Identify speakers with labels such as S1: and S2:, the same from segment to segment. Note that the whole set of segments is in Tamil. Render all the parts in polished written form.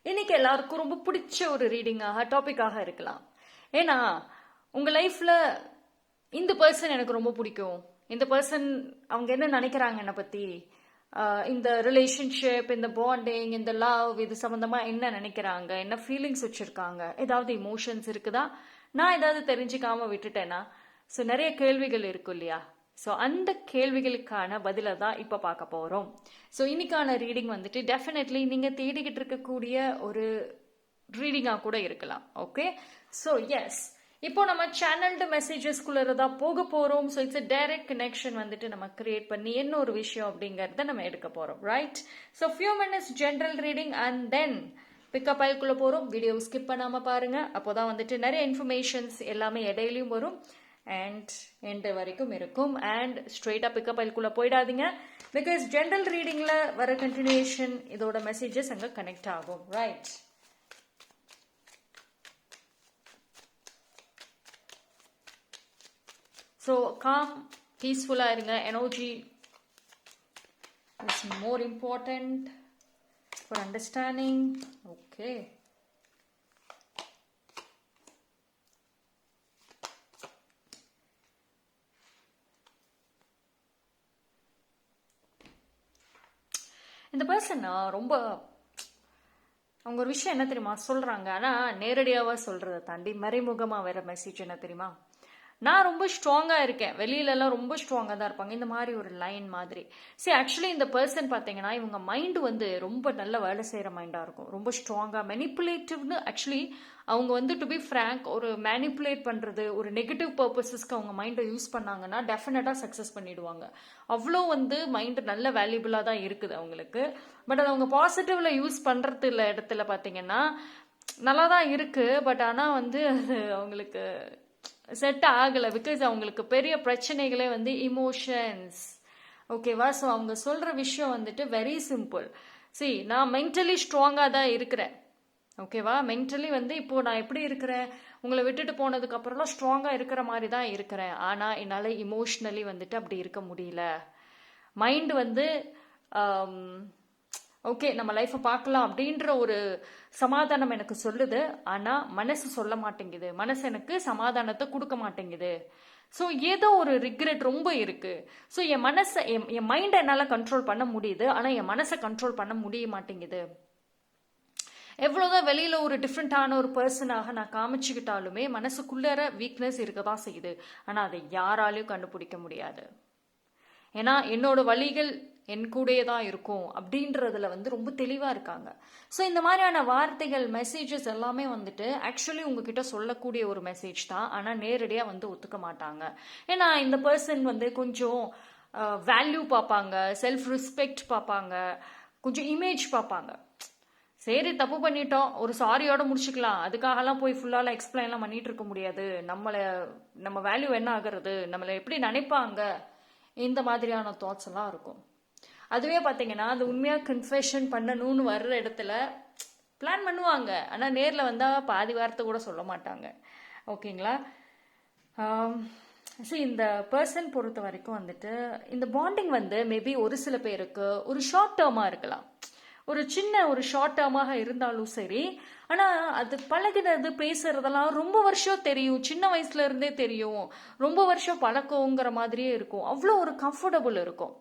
S1: இன்னைக்கு எல்லாருக்கும் ரொம்ப பிடிச்ச ஒரு ரீடிங்காக டாபிக்காக இருக்கலாம். ஏன்னா உங்க லைஃப்ல இந்த பர்சன் எனக்கு ரொம்ப பிடிக்கும், இந்த பர்சன் அவங்க என்ன நினைக்கிறாங்க என்னை பத்தி, இந்த ரிலேஷன்ஷிப், இந்த பாண்டிங், இந்த லவ், இது சம்பந்தமா என்ன நினைக்கிறாங்க, என்ன ஃபீலிங்ஸ் வச்சிருக்காங்க, ஏதாவது இமோஷன்ஸ் இருக்குதா, நான் ஏதாவது தெரிஞ்சுக்காம விட்டுட்டேனா. ஸோ நிறைய கேள்விகள் இருக்கும் இல்லையா. ஸோ அந்த கேள்விகளுக்கான பதிலை தான் இப்போ பார்க்க போகிறோம். ஸோ இன்னைக்கான ரீடிங் வந்துட்டு டெஃபினெட்லி நீங்கள் தேடிக்கிட்டு இருக்கக்கூடிய ஒரு ரீடிங்காக கூட இருக்கலாம். ஓகே, ஸோ எஸ், இப்போ நம்ம சேனல்டு மெசேஜஸ்குள்ளே தான் போக போகிறோம். So it's a direct connection வந்துட்டு நம்ம கிரியேட் பண்ணி என்ன ஒரு விஷயம் அப்படிங்கிறத நம்ம எடுக்க போகிறோம், right? So few minutes general reading and then pickup ஆயில்குள்ளே போகிறோம். வீடியோ ஸ்கிப் பண்ணாமல் பாருங்கள், அப்போ தான் வந்துட்டு நிறைய இன்ஃபர்மேஷன்ஸ் எல்லாமே இடையிலையும் வரும் அண்ட் எண்ட் வரைக்கும் இருக்கும். அண்ட் ஸ்ட்ரெயிட்டாக பிக்கப் ஆயில்குள்ளே போயிடாதீங்க, பிகாஸ் ஜென்ரல் ரீடிங்கில் வர கண்டினியூஷன் இதோட மெசேஜஸ் அங்கே கனெக்ட் ஆகும், ரைட்? ஸோ காம், பீஸ்ஃபுல்லாக இருங்க. Energy is more important for understanding. Okay, இந்த பர்சன் ரொம்ப அவங்க ஒரு விஷயம் என்ன தெரியுமா சொல்றாங்க, ஆனா நேரடியாவா சொல்றதை தாண்டி மறைமுகமா வர மெசேஜ் என்ன தெரியுமா, நான் ரொம்ப ஸ்ட்ராங்கா இருக்கேன், வெளியிலலாம் ரொம்ப ஸ்ட்ராங்கா தான் இருப்பாங்க, இந்த மாதிரி ஒரு லைன் மாதிரி. சரி, ஆக்சுவலி இந்த பர்சன் பார்த்தீங்கன்னா இவங்க மைண்டு வந்து ரொம்ப நல்ல வேலை செய்கிற மைண்டாக இருக்கும், ரொம்ப ஸ்ட்ராங்கா மெனிப்புலேட்டிவ்னு. ஆக்சுவலி அவங்க வந்து டு பி ஃப்ரேங்க், ஒரு மேனிப்புலேட் பண்ணுறது, ஒரு நெகட்டிவ் பர்பஸஸ்க்கு அவங்க மைண்டை யூஸ் பண்ணாங்கன்னா டெஃபினட்டாக சக்ஸஸ் பண்ணிடுவாங்க. அவ்வளோ வந்து மைண்டு நல்ல வேல்யூபிளாக தான் இருக்குது அவங்களுக்கு. பட் அது அவங்க பாசிட்டிவ்ல யூஸ் பண்ணுறது இல்லை இடத்துல பார்த்தீங்கன்னா நல்லா தான் இருக்குது. பட் ஆனால் வந்து அது அவங்களுக்கு செட் ஆகலை, பிகாஸ் அவங்களுக்கு பெரிய பிரச்சனைகளே வந்து இமோஷன்ஸ். ஓகேவா? ஸோ அவங்க சொல்கிற விஷயம் வந்துட்டு வெரி சிம்பிள். சரி, நான் மென்டலி ஸ்ட்ராங்காக தான் இருக்கிறேன், ஓகேவா? மென்டலி வந்து இப்போது நான் எப்படி இருக்கிறேன், உங்களை விட்டுட்டு போனதுக்கு அப்புறம்லாம் ஸ்ட்ராங்காக இருக்கிற மாதிரி தான் இருக்கிறேன். ஆனால் என்னால் இமோஷ்னலி வந்துட்டு அப்படி இருக்க முடியல. மைண்டு வந்து ஓகே நம்ம லைஃப்பை பார்க்கலாம் அப்படின்ற ஒரு சமாதானம் எனக்கு சொல்லுது, ஆனால் மனசு சொல்ல மாட்டேங்குது, மனசு எனக்கு சமாதானத்தை கொடுக்க மாட்டேங்குது. ஸோ ஏதோ ஒரு ரிக்ரெட் ரொம்ப இருக்கு. ஸோ என் மனசை என் மைண்டை என்னால் கண்ட்ரோல் பண்ண முடியுது, ஆனால் என் மனசை கண்ட்ரோல் பண்ண முடிய மாட்டேங்குது. எவ்வளோதான் வெளியில் ஒரு டிஃப்ரெண்ட்டான ஒரு பர்சனாக நான் காமிச்சுக்கிட்டாலுமே மனசுக்குள்ளார வீக்னஸ் இருக்க தான் செய்யுது, ஆனால் அதை யாராலையும் கண்டுபிடிக்க முடியாது. ஏன்னா என்னோட வழிகள் என் கூடயே தான் இருக்கும் அப்படின்றதுல வந்து ரொம்ப தெளிவாக இருக்காங்க. ஸோ இந்த மாதிரியான வார்த்தைகள், மெசேஜஸ் எல்லாமே வந்துட்டு ஆக்சுவலி உங்ககிட்ட சொல்லக்கூடிய ஒரு மெசேஜ் தான், ஆனால் நேரடியாக வந்து ஒத்துக்க மாட்டாங்க. ஏன்னா இந்த பர்சன் வந்து கொஞ்சம் வேல்யூ பார்ப்பாங்க, செல்ஃப் ரெஸ்பெக்ட் பார்ப்பாங்க, கொஞ்சம் இமேஜ் பார்ப்பாங்க. சரி, தப்பு பண்ணிட்டோம், ஒரு சாரியோட முடிச்சுக்கலாம், அதுக்காகலாம் போய் ஃபுல்லாலாம் எக்ஸ்பிளைன்லாம் பண்ணிட்டு இருக்க முடியாது, நம்ம வேல்யூ என்ன ஆகிறது, நம்மளை எப்படி நினைப்பாங்க, இந்த மாதிரியான தாட்ஸ் எல்லாம் இருக்கும். அதுவே பார்த்தீங்கன்னா அது உண்மையாக கன்ஃபெஷன் பண்ணணும்னு வர்ற இடத்துல பிளான் பண்ணுவாங்க, ஆனால் நேரில் வந்தால் பாதி வார்த்தை கூட சொல்ல மாட்டாங்க. ஓகேங்களா? ஸோ இந்த பர்சன் பொறுத்த வரைக்கும் வந்துட்டு இந்த பாண்டிங் வந்து மேபி ஒரு சில பேருக்கு ஒரு ஷார்ட் டேர்மாக இருக்கலாம், ஒரு சின்ன ஒரு ஷார்ட் டேர்மாக இருந்தாலும் சரி. ஆனால் அது பழகினது, பேசுறதெல்லாம் ரொம்ப வருஷம் தெரியும், சின்ன வயசுல இருந்தே தெரியும், ரொம்ப வருஷம் பழக்கங்கிற மாதிரியே இருக்கும், அவ்வளோ ஒரு கம்ஃபர்டபுள் இருக்கும்.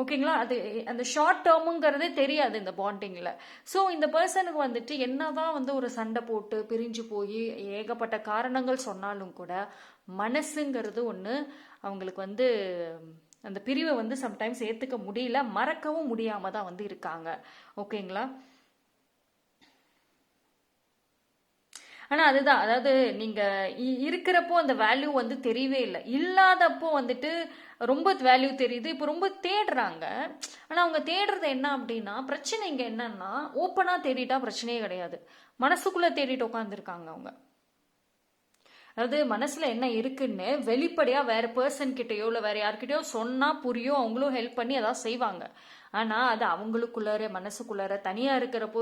S1: ஓகேங்களா? அது அந்த ஷார்ட் டேர்முங்கிறதே தெரியாது இந்த பாண்டிங்கில். ஸோ இந்த பர்சனுக்கு வந்துட்டு என்னதான் வந்து ஒரு சண்டை போட்டு பிரிஞ்சு போய் ஏகப்பட்ட காரணங்கள் சொன்னாலும் கூட மனசுங்கிறது ஒன்று அவங்களுக்கு வந்து அந்த பிரிவை வந்து சம்டைம்ஸ் ஏற்றுக்க முடியல, மறக்கவும் முடியாம தான் வந்து இருக்காங்க. ஓகேங்களா? ஆனால் அதுதான், அதாவது நீங்கள் இருக்கிறப்போ அந்த வேல்யூ வந்து தெரியவே இல்லை, இல்லாதப்போ வந்துட்டு ரொம்ப வேல்யூ தெரியுது, இப்போ ரொம்ப தேடுறாங்க. ஆனால் அவங்க தேடுறது என்ன அப்படின்னா, பிரச்சனை இங்கே என்னன்னா ஓப்பனாக தேடிட்டா பிரச்சனையே கிடையாது, மனசுக்குள்ளே தேடிட்டு உட்காந்துருக்காங்க அவங்க. அதாவது மனசுல என்ன இருக்குன்னு வெளிப்படையா வேற பர்சன் கிட்டயோ இல்லை வேற யார்கிட்டயோ சொன்னா புரியும், அவங்களும் ஹெல்ப் பண்ணி அதான் செய்வாங்க. ஆனா அது அவங்களுக்குள்ளார மனசுக்குள்ளார தனியா இருக்கிறப்போ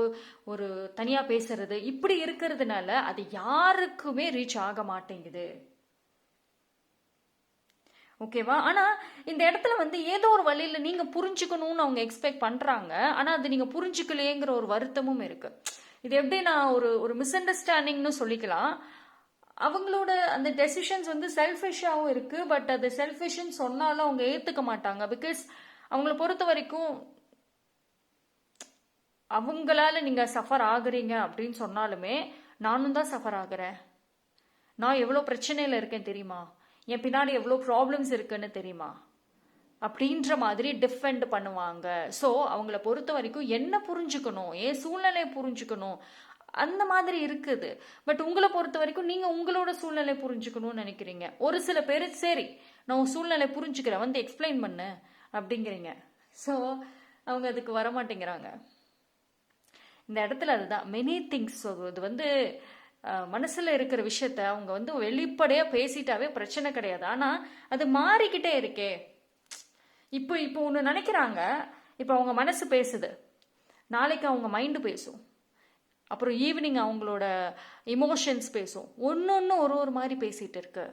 S1: ஒரு தனியா பேசுறது இப்படி இருக்கிறதுனால அது யாருக்குமே ரீச் ஆக மாட்டேங்குது. ஓகேவா? ஆனா இந்த இடத்துல வந்து ஏதோ ஒரு வழியில நீங்க புரிஞ்சுக்கணும்னு அவங்க எக்ஸ்பெக்ட் பண்றாங்க, ஆனா அது நீங்க புரிஞ்சுக்கலையேங்கிற ஒரு வருத்தமும் இருக்கு. இது எப்படி நான் ஒரு ஒரு மிஸ் அண்டர்ஸ்டாண்டிங்னு சொல்லிக்கலாம். அவங்களோட அந்த டெசிஷன்ஸ் வந்து செல்ஃபிஷாகவும் இருக்கு. பட் அது செல்ஃபிஷ்ன்னு சொன்னாலும் அவங்க ஏத்துக்க மாட்டாங்க. பிகாஸ் அவங்கள பொறுத்த வரைக்கும் அவங்களால நீங்க சஃபர் ஆகுறீங்க அப்படின்னு சொன்னாலுமே நானும் தான் சஃபர் ஆகுறேன். நான் எவ்வளோ பிரச்சனையில இருக்கேன் தெரியுமா, என் பின்னாடி எவ்வளோ ப்ராப்ளம்ஸ் இருக்குன்னு தெரியுமா அப்படின்ற மாதிரி டிஃபெண்ட் பண்ணுவாங்க. ஸோ அவங்கள பொறுத்த வரைக்கும் என்ன புரிஞ்சுக்கணும், ஏன் சூழ்நிலையை புரிஞ்சுக்கணும், அந்த மாதிரி இருக்குது. பட் உங்களை பொறுத்த வரைக்கும் நீங்க உங்களோட சூழ்நிலை புரிஞ்சுக்கணும்னு நினைக்கிறீங்க. ஒரு சில பேர் சரி நான் உன் சூழ்நிலை புரிஞ்சுக்கிறேன் வந்து எக்ஸ்பிளைன் பண்ணு அப்படிங்கிறீங்க. ஸோ அவங்க அதுக்கு வரமாட்டேங்கிறாங்க. இந்த இடத்துல அதுதான் மெனி திங்ஸ். இது வந்து மனசுல இருக்கிற விஷயத்த அவங்க வந்து வெளிப்படையா பேசிட்டாவே பிரச்சனை கிடையாது. ஆனா அது மாறிக்கிட்டே இருக்கே. இப்போ இப்போ ஒன்று நினைக்கிறாங்க, இப்போ அவங்க மனசு பேசுது, நாளைக்கு அவங்க மைண்டு பேசும், அப்புறம் ஈவினிங் அவங்களோட இமோஷன்ஸ் பேசும். ஒன்று ஒரு ஒரு மாதிரி பேசிட்டு இருக்கு.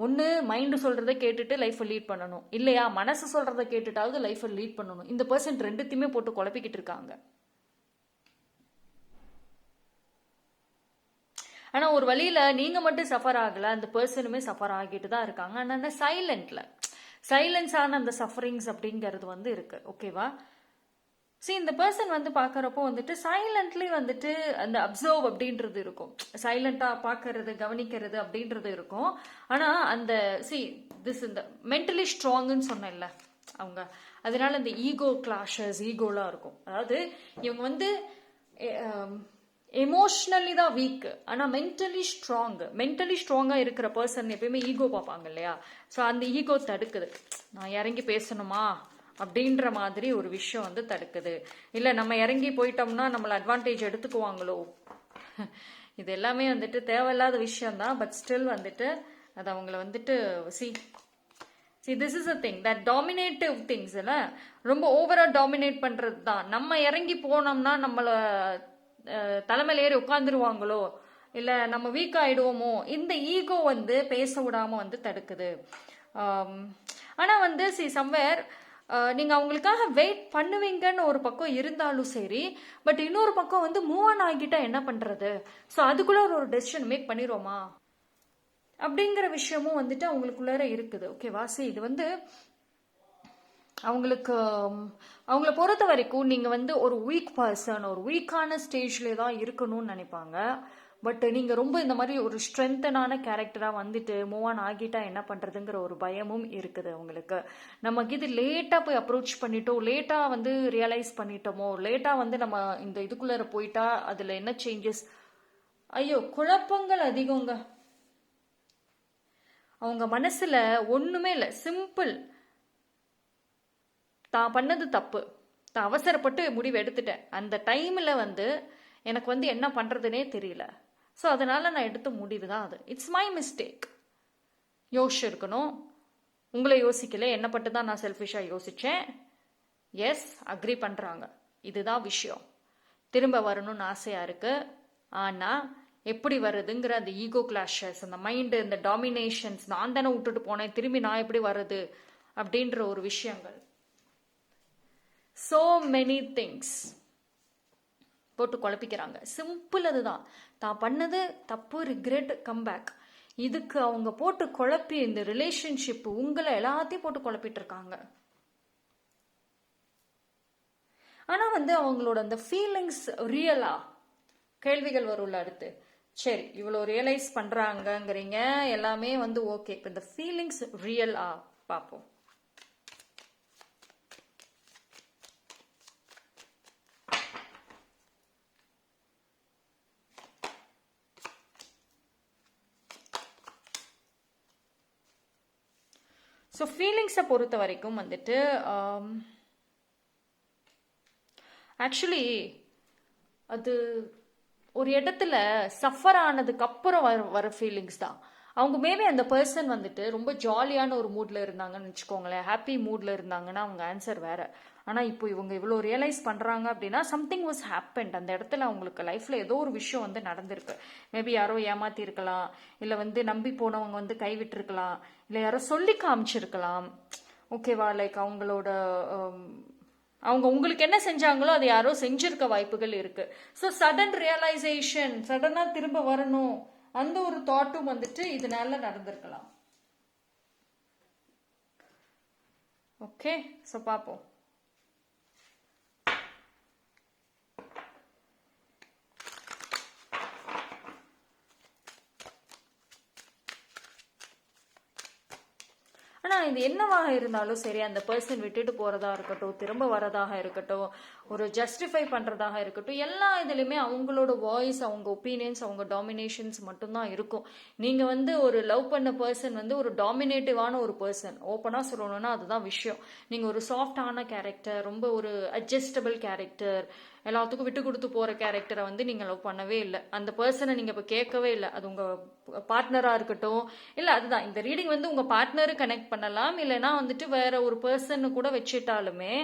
S1: ஒன்று மைண்டு சொல்றதை கேட்டுட்டு லைஃப்பை லீட் பண்ணணும், இல்லையா மனசு சொல்றதை கேட்டுட்டாவது லைஃப்பை லீட் பண்ணணும். இந்த பர்சன் ரெண்டுத்தையுமே போட்டு குழப்பிக்கிட்டு இருக்காங்க. ஆனா ஒரு வழியில நீங்க மட்டும் சஃபர் ஆகல, அந்த பர்சனுமே சஃபர் ஆகிட்டு தான் இருக்காங்க. ஆனா சைலன்ஸான அந்த சஃபரிங்ஸ் அப்படிங்கிறது வந்து இருக்கு. ஓகேவா? சரி, இந்த பர்சன் வந்து பார்க்குறப்போ வந்துட்டு சைலண்ட்லி வந்துட்டு அந்த அப்சர்வ் அப்படின்றது இருக்கும். சைலண்டாக பார்க்கறது, கவனிக்கிறது அப்படின்றது இருக்கும். ஆனால் அந்த இந்த மென்டலி ஸ்ட்ராங்குன்னு சொன்னேன்ல அவங்க, அதனால இந்த ஈகோ கிளாஷஸ், ஈகோலாம் இருக்கும். அதாவது இவங்க வந்து எமோஷ்னலி தான் வீக், ஆனால் மென்டலி ஸ்ட்ராங்காக இருக்கிற பர்சன் எப்பயுமே ஈகோ பார்ப்பாங்க இல்லையா? ஸோ அந்த ஈகோ தடுக்குது. நான் இறங்கி பேசணுமா அப்படின்ற மாதிரி ஒரு விஷயம் வந்து தடுக்குது. இல்லை நம்ம இறங்கி போயிட்டோம்னா நம்மளை அட்வான்டேஜ் எடுத்துக்குவாங்களோ, இது எல்லாமே வந்துட்டு தேவையில்லாத விஷயம்தான். பட் ஸ்டில் வந்துட்டு அது அவங்கள வந்துட்டு this is a thing that dominative things இல்லை, ரொம்ப ஓவரா டாமினேட் பண்றது தான். நம்ம இறங்கி போனோம்னா நம்மளை தலைமையில ஏறி உட்காந்துருவாங்களோ, இல்லை நம்ம வீக் ஆயிடுவோமோ, இந்த ஈகோ வந்து பேச விடாம வந்து தடுக்குது. ஆனா வந்து சம்வேர் நீங்க அவங்களுக்காக வெயிட் பண்ணுவீங்கன்னு ஒரு பக்கம் இருந்தாலும் சரி, பட் இன்னொரு பக்கம் வந்து மூவ் ஆன் ஆகிட்டா என்ன பண்றது? ஸோ அதுக்குள்ள ஒரு டெசிஷன் மேக் பண்ணிடுவோமா அப்படிங்கிற விஷயமும் வந்துட்டு அவங்களுக்குள்ளார இருக்குது. ஓகேவா? இது வந்து அவங்கள பொறுத்த வரைக்கும் நீங்க வந்து ஒரு வீக் பர்சன், ஒரு வீக்கான ஸ்டேஜ்ல தான் இருக்கணும்னு நினைப்பாங்க. பட் நீங்க ரொம்ப இந்த மாதிரி ஒரு ஸ்ட்ரென்த்தனான கேரக்டரா வந்துட்டு மூவ் ஆன் ஆகிட்டா என்ன பண்றதுங்கிற ஒரு பயமும் இருக்குது அவங்களுக்கு. நமக்கு இது லேட்டா போய் அப்ரோச் பண்ணிட்டோம், லேட்டா வந்து ரியலைஸ் பண்ணிட்டோமோ, லேட்டா வந்து நம்ம இந்த இதுக்குள்ள போயிட்டா அதுல என்ன சேஞ்சஸ், ஐயோ குழப்பங்கள் அதிகங்க. அவங்க மனசுல ஒண்ணுமே இல்லை, சிம்பிள். தான் பண்ணது தப்பு, தான் அவசரப்பட்டு முடிவு எடுத்துட்டேன், அந்த டைம்ல வந்து எனக்கு வந்து என்ன பண்றதுனே தெரியல, ஸோ அதனால நான் எடுத்த முடிவு தான் அது. It's my mistake. யோசிச்சிருக்கணும், உங்களை யோசிக்கல, என்ன பட்டு தான் நான் செல்ஃபிஷா யோசிச்சேன். எஸ், அக்ரி பண்றாங்க, இதுதான் விஷயம். திரும்ப வரணும்னு ஆசையா இருக்கு. ஆனா எப்படி வருதுங்கிற அந்த ஈகோ கிளாஷஸ், அந்த மைண்டு, இந்த டாமினேஷன்ஸ், நான் தானே விட்டுட்டு போனேன், திரும்பி நான் எப்படி வருது அப்படின்ற ஒரு விஷயங்கள், so many things போட்டு குழப்பிக்கிறாங்க. சிம்பிள், அதுதான். தான் பண்ணது தப்பு, ரிக்ரெட், கம்பேக். இதுக்கு அவங்க போட்டு குழப்பி இந்த ரிலேஷன்ஷிப் உங்களை எல்லாத்தையும் போட்டு குழப்பிட்டு இருக்காங்க. ஆனா வந்து அவங்களோட அந்த ஃபீலிங்ஸ் ரியலா, கேள்விகள் வரும்ல அடுத்து. சரி, இவ்வளோ ரியலைஸ் பண்றாங்கங்கிறீங்க, எல்லாமே வந்து ஓகே. இப்போ இந்த ஃபீலிங்ஸ் ரியலா பார்ப்போம். ஸோ ஃபீலிங்ஸை பொறுத்த வரைக்கும் வந்துட்டு ஆக்சுவலி அது ஒரு இடத்துல சஃபர் ஆனதுக்கு அப்புறம் வர ஃபீலிங்ஸ் தான். அவங்க மேபி அந்த பர்சன் வந்துட்டு ரொம்ப ஜாலியான ஒரு மூட்ல இருந்தாங்கன்னு வச்சுக்கோங்களேன், ஹாப்பி மூட்ல இருந்தாங்கன்னா அவங்க ஆன்சர் வேற. ஆனால் இப்போ இவங்க இவ்வளோ ரியலைஸ் பண்ணுறாங்க அப்படின்னா சம்திங் வாஸ் ஹேப்பன்ட். அந்த இடத்துல அவங்களுக்கு லைஃப்ல ஏதோ ஒரு விஷயம் வந்து நடந்திருக்கு. மேபி யாரோ ஏமாத்தி இருக்கலாம், இல்லை வந்து நம்பி போனவங்க வந்து கைவிட்டிருக்கலாம், இல்லை யாரோ சொல்லி காமிச்சிருக்கலாம். ஓகேவா? லைக் அவங்களோட அவங்க உங்களுக்கு என்ன செஞ்சாங்களோ அதை யாரோ செஞ்சிருக்க வாய்ப்புகள் இருக்கு. ஸோ சடன் ரியலைசேஷன், சடனா திரும்ப வரணும் அந்த ஒரு தாட்டும் வந்துட்டு இதனால நடந்திருக்கலாம். ஓகே, ஸோ பார்ப்போம். ஆனால் இது என்னவாக இருந்தாலும் சரி, அந்த பர்சன் விட்டுட்டு போகிறதா இருக்கட்டும், திரும்ப வரதாக இருக்கட்டும், ஒரு ஜஸ்டிஃபை பண்ணுறதாக இருக்கட்டும், எல்லா இதுலையுமே அவங்களோட வாய்ஸ், அவங்க ஒப்பீனியன்ஸ், அவங்க டாமினேஷன்ஸ் மட்டும்தான் இருக்கும். நீங்கள் வந்து ஒரு லவ் பண்ண பர்சன் வந்து ஒரு டாமினேட்டிவான ஒரு பர்சன், ஓப்பனாக சொல்லணும்னா அதுதான் விஷயம். நீங்கள் ஒரு சாஃப்டான கேரக்டர், ரொம்ப ஒரு அட்ஜஸ்டபிள் கேரக்டர், எல்லாத்துக்கும் விட்டு கொடுத்து போகிற கேரக்டரை வந்து நீங்கள் லவ் பண்ணவே இல்லை. அந்த பர்சனை நீங்கள் இப்போ கேட்கவே இல்லை. அது உங்கள் பார்ட்னராக இருக்கட்டும், இல்லை அதுதான் இந்த ரீடிங் வந்து உங்கள் பார்ட்னரு கனெக்ட் பண்ணலாம், இல்லைன்னா வந்துட்டு வேற ஒரு பர்சன்னு கூட வச்சுட்டாலுமே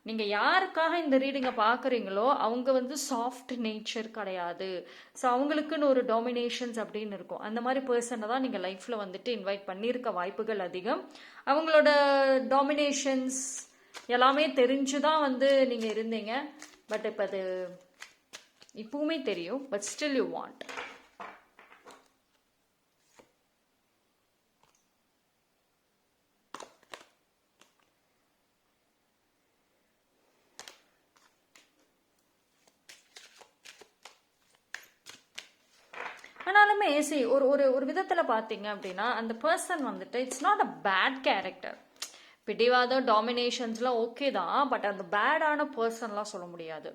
S1: நீங்கள் யாருக்காக இந்த ரீடிங்கை பார்க்குறீங்களோ அவங்க வந்து சாஃப்ட் நேச்சர் கிடையாது. ஸோ அவங்களுக்குன்னு ஒரு டாமினேஷன்ஸ் அப்படின்னு இருக்கும். அந்த மாதிரி பர்சனை தான் நீங்கள் லைஃப்பில் வந்துட்டு இன்வைட் பண்ணியிருக்க வாய்ப்புகள் அதிகம். அவங்களோட டாமினேஷன்ஸ் எல்லாமே தெரிஞ்சுதான் வந்து நீங்கள் இருந்தீங்க. பட் இப்போ அது இப்பவுமே தெரியும். But still you want. ஆனாலுமே சரி, ஒரு ஒரு ஒரு விதத்தில் பார்த்தீங்க அப்படின்னா அந்த பர்சன் வந்துட்டு it's not a bad character. பிடிவாதம், டாமினேஷன்ஸ்லாம் ஓகே தான். பட் அந்த பேடான பர்சன்லாம் சொல்ல முடியாது.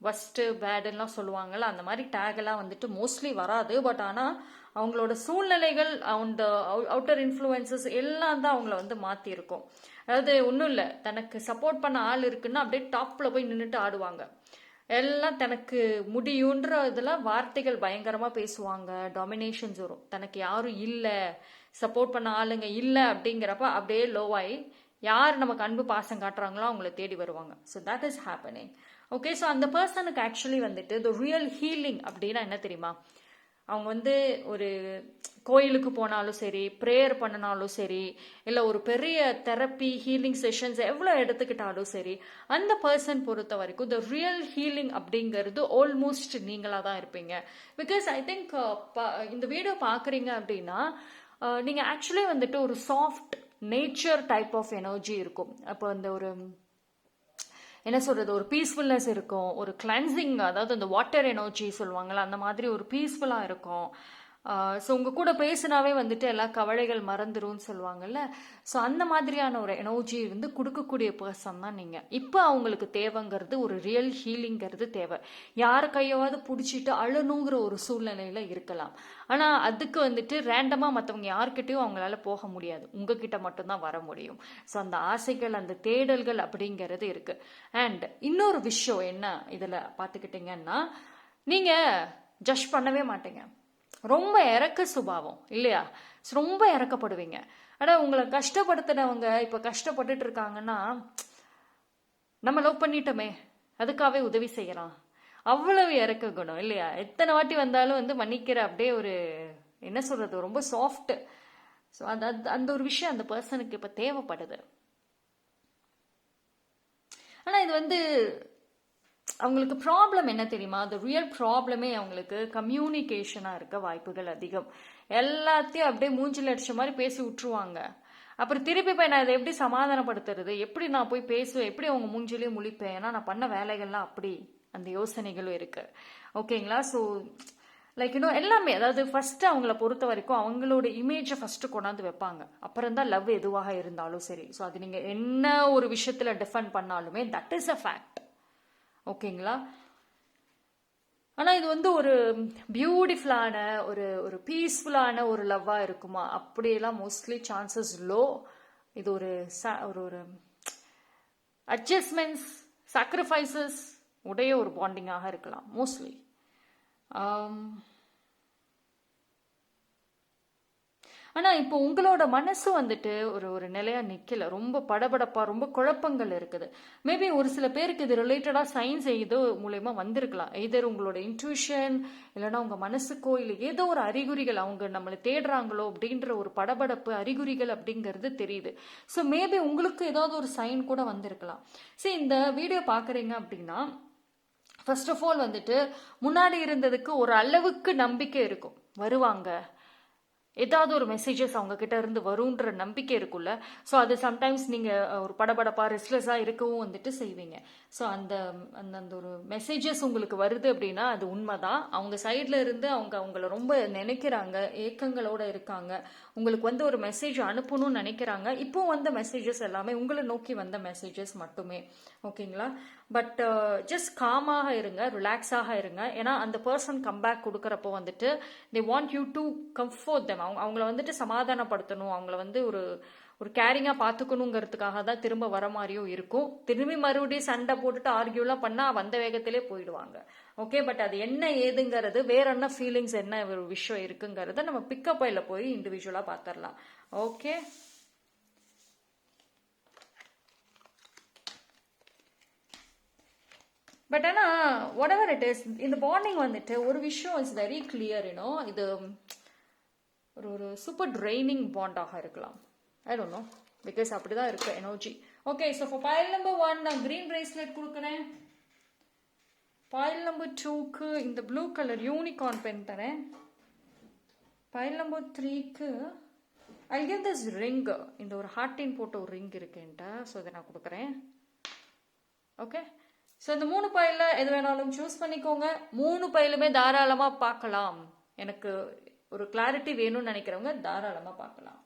S1: ஃபஸ்ட்டு பேடுலாம் சொல்லுவாங்கள்ல, அந்த மாதிரி டேகெல்லாம் வந்துட்டு மோஸ்ட்லி வராது. பட் ஆனால் அவங்களோட சூழ்நிலைகள், அந்த அவுட்டர் இன்ஃப்ளூயன்சஸ் எல்லாம் தான் அவங்கள வந்து மாற்றிருக்கும். அதாவது ஒன்றும் இல்லை, தனக்கு சப்போர்ட் பண்ண ஆள் இருக்குன்னா அப்படியே டாப்பில் போய் நின்றுட்டு ஆடுவாங்க. எல்லாம் தனக்கு முடியுன்ற இதில் வார்த்தைகள் பயங்கரமாக பேசுவாங்க, டாமினேஷன்ஸ் வரும். தனக்கு யாரும் இல்லை, சப்போர்ட் பண்ண ஆளுங்க இல்லை அப்படிங்கிறப்ப அப்படியே லோவாகி யார் நமக்கு அன்பு பாசம் காட்டுறாங்களோ அவங்கள தேடி வருவாங்க. So that is happening. Okay, so அந்த பர்சனுக்கு ஆக்சுவலி வந்துட்டு த ரியல் ஹீலிங் அப்படின்னா என்ன தெரியுமா? அவங்க வந்து ஒரு கோயிலுக்கு போனாலும் சரி, ப்ரேயர் பண்ணினாலும் சரி, இல்லை ஒரு பெரிய தெரப்பி ஹீலிங் செஷன்ஸ் எவ்வளோ எடுத்துக்கிட்டாலும் சரி, அந்த பர்சன் பொறுத்த வரைக்கும் த ரியல் ஹீலிங் அப்படிங்கிறது ஆல்மோஸ்ட் நீங்களாக தான் இருப்பீங்க. பிகாஸ் ஐ திங்க் இந்த வீடியோ பார்க்குறீங்க அப்படின்னா நீங்கள் ஆக்சுவலி வந்துட்டு ஒரு soft nature type of energy இருக்கும். அப்போ அந்த ஒரு என்ன சொல்கிறது, ஒரு பீஸ்ஃபுல்னஸ் இருக்கும், ஒரு கிளென்சிங், அதாவது அந்த வாட்டர் எனர்ஜி சொல்லுவாங்கள்ல, அந்த மாதிரி ஒரு பீஸ்ஃபுல்லாக இருக்கும். ஸோ உங்கள் கூட பேசினாவே வந்துட்டு எல்லா கவலைகள் மறந்துரும்னு சொல்லுவாங்கல்ல. ஸோ அந்த மாதிரியான ஒரு எனர்ஜி வந்து கொடுக்கக்கூடிய பர்சன் தான் நீங்கள். இப்போ அவங்களுக்கு தேவைங்கிறது ஒரு ரியல் ஹீலிங்கிறது தேவை. யார் கையாவது பிடிச்சிட்டு அழணுங்கிற ஒரு சூழ்நிலையில் இருக்கலாம். ஆனால் அதுக்கு வந்துட்டு ரேண்டமாக மற்றவங்க யார்கிட்டையும் அவங்களால போக முடியாது, உங்ககிட்ட மட்டும்தான் வர முடியும். ஸோ அந்த ஆசைகள், அந்த தேடல்கள் அப்படிங்கிறது இருக்குது. அண்ட் இன்னொரு விஷயம் என்ன இதில் பார்த்துக்கிட்டிங்கன்னா, நீங்கள் ஜட்ஜ் பண்ணவே மாட்டீங்க. ரொம்ப இறக்க சுபாவம் இல்லையா? ரொம்ப இறக்கப்படுவீங்க. ஆனால் உங்களை கஷ்டப்படுத்தினவங்க இப்போ கஷ்டப்பட்டுட்டு இருக்காங்கன்னா, நம்ம லவ் பண்ணிட்டோமே அதுக்காகவே உதவி செய்யலாம், அவ்வளவு இறக்க குணம் இல்லையா? எத்தனை வாட்டி வந்தாலும் வந்து மன்னிக்கிற அப்படியே ஒரு என்ன சொல்றது, ரொம்ப சாஃப்ட். ஸோ அந்த அந்த ஒரு விஷயம் அந்த பர்சனுக்கு இப்போ தேவைப்படுது. ஆனால் இது வந்து அவங்களுக்கு ப்ராப்ளம் என்ன தெரியுமா? அந்த ரியல் ப்ராப்ளமே அவங்களுக்கு கம்யூனிகேஷனாக இருக்க வாய்ப்புகள் அதிகம். எல்லாத்தையும் அப்படியே மூஞ்சில் அடிச்ச மாதிரி பேசி விட்டுருவாங்க. அப்புறம் திருப்பி போய் நான் இதை எப்படி சமாதானப்படுத்துறது, எப்படி நான் போய் பேசுவேன், எப்படி அவங்க மூஞ்சிலேயே முழிப்பேன், ஏன்னா நான் பண்ண வேலைகள்லாம் அப்படி, அந்த யோசனைகளும் இருக்கு. ஓகேங்களா? ஸோ லைக் இன்னும் எல்லாமே, அதாவது ஃபர்ஸ்ட் அவங்கள பொறுத்த வரைக்கும் அவங்களோட இமேஜை ஃபர்ஸ்ட் கொண்டாந்து வைப்பாங்க, அப்புறம் தான் லவ் எதுவாக இருந்தாலும் சரி. ஸோ அது நீங்கள் என்ன ஒரு விஷயத்தில் டிஃபெண்ட் பண்ணாலுமே தட் இஸ் அ ஃபேக்ட். ஓகேங்களா? ஆனால் இது வந்து ஒரு பியூட்டிஃபுல்லான ஒரு ஒரு பீஸ்ஃபுல்லான ஒரு லவ்வாக இருக்குமா? அப்படியெல்லாம் மோஸ்ட்லி சான்சஸ் லோ. இது ஒரு ஒரு அட்ஜஸ்ட்மெண்ட்ஸ், சாக்ரிஃபைசஸ் உடைய ஒரு பாண்டிங்காக இருக்கலாம் மோஸ்ட்லி. ஆனால் இப்போ உங்களோட மனசு வந்துட்டு ஒரு ஒரு நிலையாக நிற்கல, ரொம்ப படபடப்பாக, ரொம்ப குழப்பங்கள் இருக்குது. மேபி ஒரு சில பேருக்கு இது ரிலேட்டடாக சயின்ஸ் ஏதோ மூலயமா வந்திருக்கலாம். எதர் உங்களோட இன்ட்யூஷன் இல்லைன்னா உங்கள் மனசுக்கோ இல்லை ஏதோ ஒரு அறிகுறிகள் அவங்க நம்மளை தேடுறாங்களோ அப்படின்ற ஒரு படபடப்பு அறிகுறிகள் அப்படிங்கிறது தெரியுது. ஸோ மேபி உங்களுக்கு ஏதாவது ஒரு சைன் கூட வந்திருக்கலாம். சரி, இந்த வீடியோ பார்க்குறீங்க அப்படின்னா ஃபர்ஸ்ட் ஆஃப் ஆல் வந்துட்டு முன்னாடி இருந்ததுக்கு ஒரு அளவுக்கு நம்பிக்கை இருக்கும், வருவாங்க, ஏதாவது ஒரு மெசேஜஸ் அவங்க கிட்ட இருந்து வரும்ன்ற நம்பிக்கை இருக்குல்ல. ஸோ அது சம்டைம்ஸ் நீங்கள் ஒரு படபடப்பா ரெஸ்ட்லெஸ்ஸாக இருக்கவும் வந்துட்டு செய்வீங்க. ஸோ அந்த அந்த அந்த ஒரு மெசேஜஸ் உங்களுக்கு வருது அப்படின்னா அது உண்மைதான். அவங்க சைடில் இருந்து அவங்க அவங்கள ரொம்ப நினைக்கிறாங்க, ஏக்கங்களோட இருக்காங்க, உங்களுக்கு வந்து ஒரு மெசேஜ் அனுப்பணும்னு நினைக்கிறாங்க. இப்போ வந்த மெசேஜஸ் எல்லாமே உங்களை நோக்கி வந்த மெசேஜஸ் மட்டுமே. ஓகேங்களா? பட் ஜஸ்ட் காமாக இருங்க, ரிலாக்ஸாக இருங்க. ஏன்னா அந்த பர்சன் கம்பேக் கொடுக்குறப்போ வந்துட்டு they want you to comfort them. அவங்கள வந்துட்டு சமாதானப்படுத்தணும், அவங்கள வந்து ஒரு ஒரு கேரிங்காக பார்த்துக்கணுங்கிறதுக்காக தான் திரும்ப வர மாதிரியும் இருக்கும். திரும்பி மறுபடியும் சண்டை போட்டுட்டு ஆர்கியூலாம் பண்ணால் வந்த வேகத்திலே போயிடுவாங்க. ஓகே, பட் அது என்ன ஏதுங்கிறது, வேற என்ன ஃபீலிங்ஸ், என்ன ஒரு விஷயம் இருக்குங்கிறத நம்ம பிக்கப் ஆயில் போய் இண்டிவிஜுவலாக பார்த்துடலாம். ஓகே, பட் ஆனால் வாட் எவர் இட் இஸ், இந்த பாண்டிங் வந்துட்டு ஒரு விஷயம் இஸ் வெரி கிளியர். இது ஒரு ஒரு சூப்பர் ட்ரைனிங் பாண்டாக இருக்கலாம். ஐ டோன்ட் நோ, பிகாஸ் அப்படிதான் இருக்கு எனர்ஜி. Okay, so for pile number 1 நான் கிரீன் பிரேஸ்லெட் கொடுக்குறேன். பைல் நம்பர் 2க்கு இந்த ப்ளூ கலர் யூனிகார்ன் பென் தரேன். பைல் நம்பர் 3க்கு ஐ கிவ் திஸ் ரிங். இந்த ஒரு ஹார்ட்டின் போட்ட ஒரு ரிங் இருக்குன்ட்டு, ஸோ இதை நான் கொடுக்குறேன். ஓகே, ஸோ இந்த 3 பைலில் எது வேணாலும் சூஸ் பண்ணிக்கோங்க. 3 பைலுமே தாராளமாக பார்க்கலாம். எனக்கு ஒரு கிளாரிட்டி வேணும்னு நினைக்கிறவங்க தாராளமாக பார்க்கலாம்.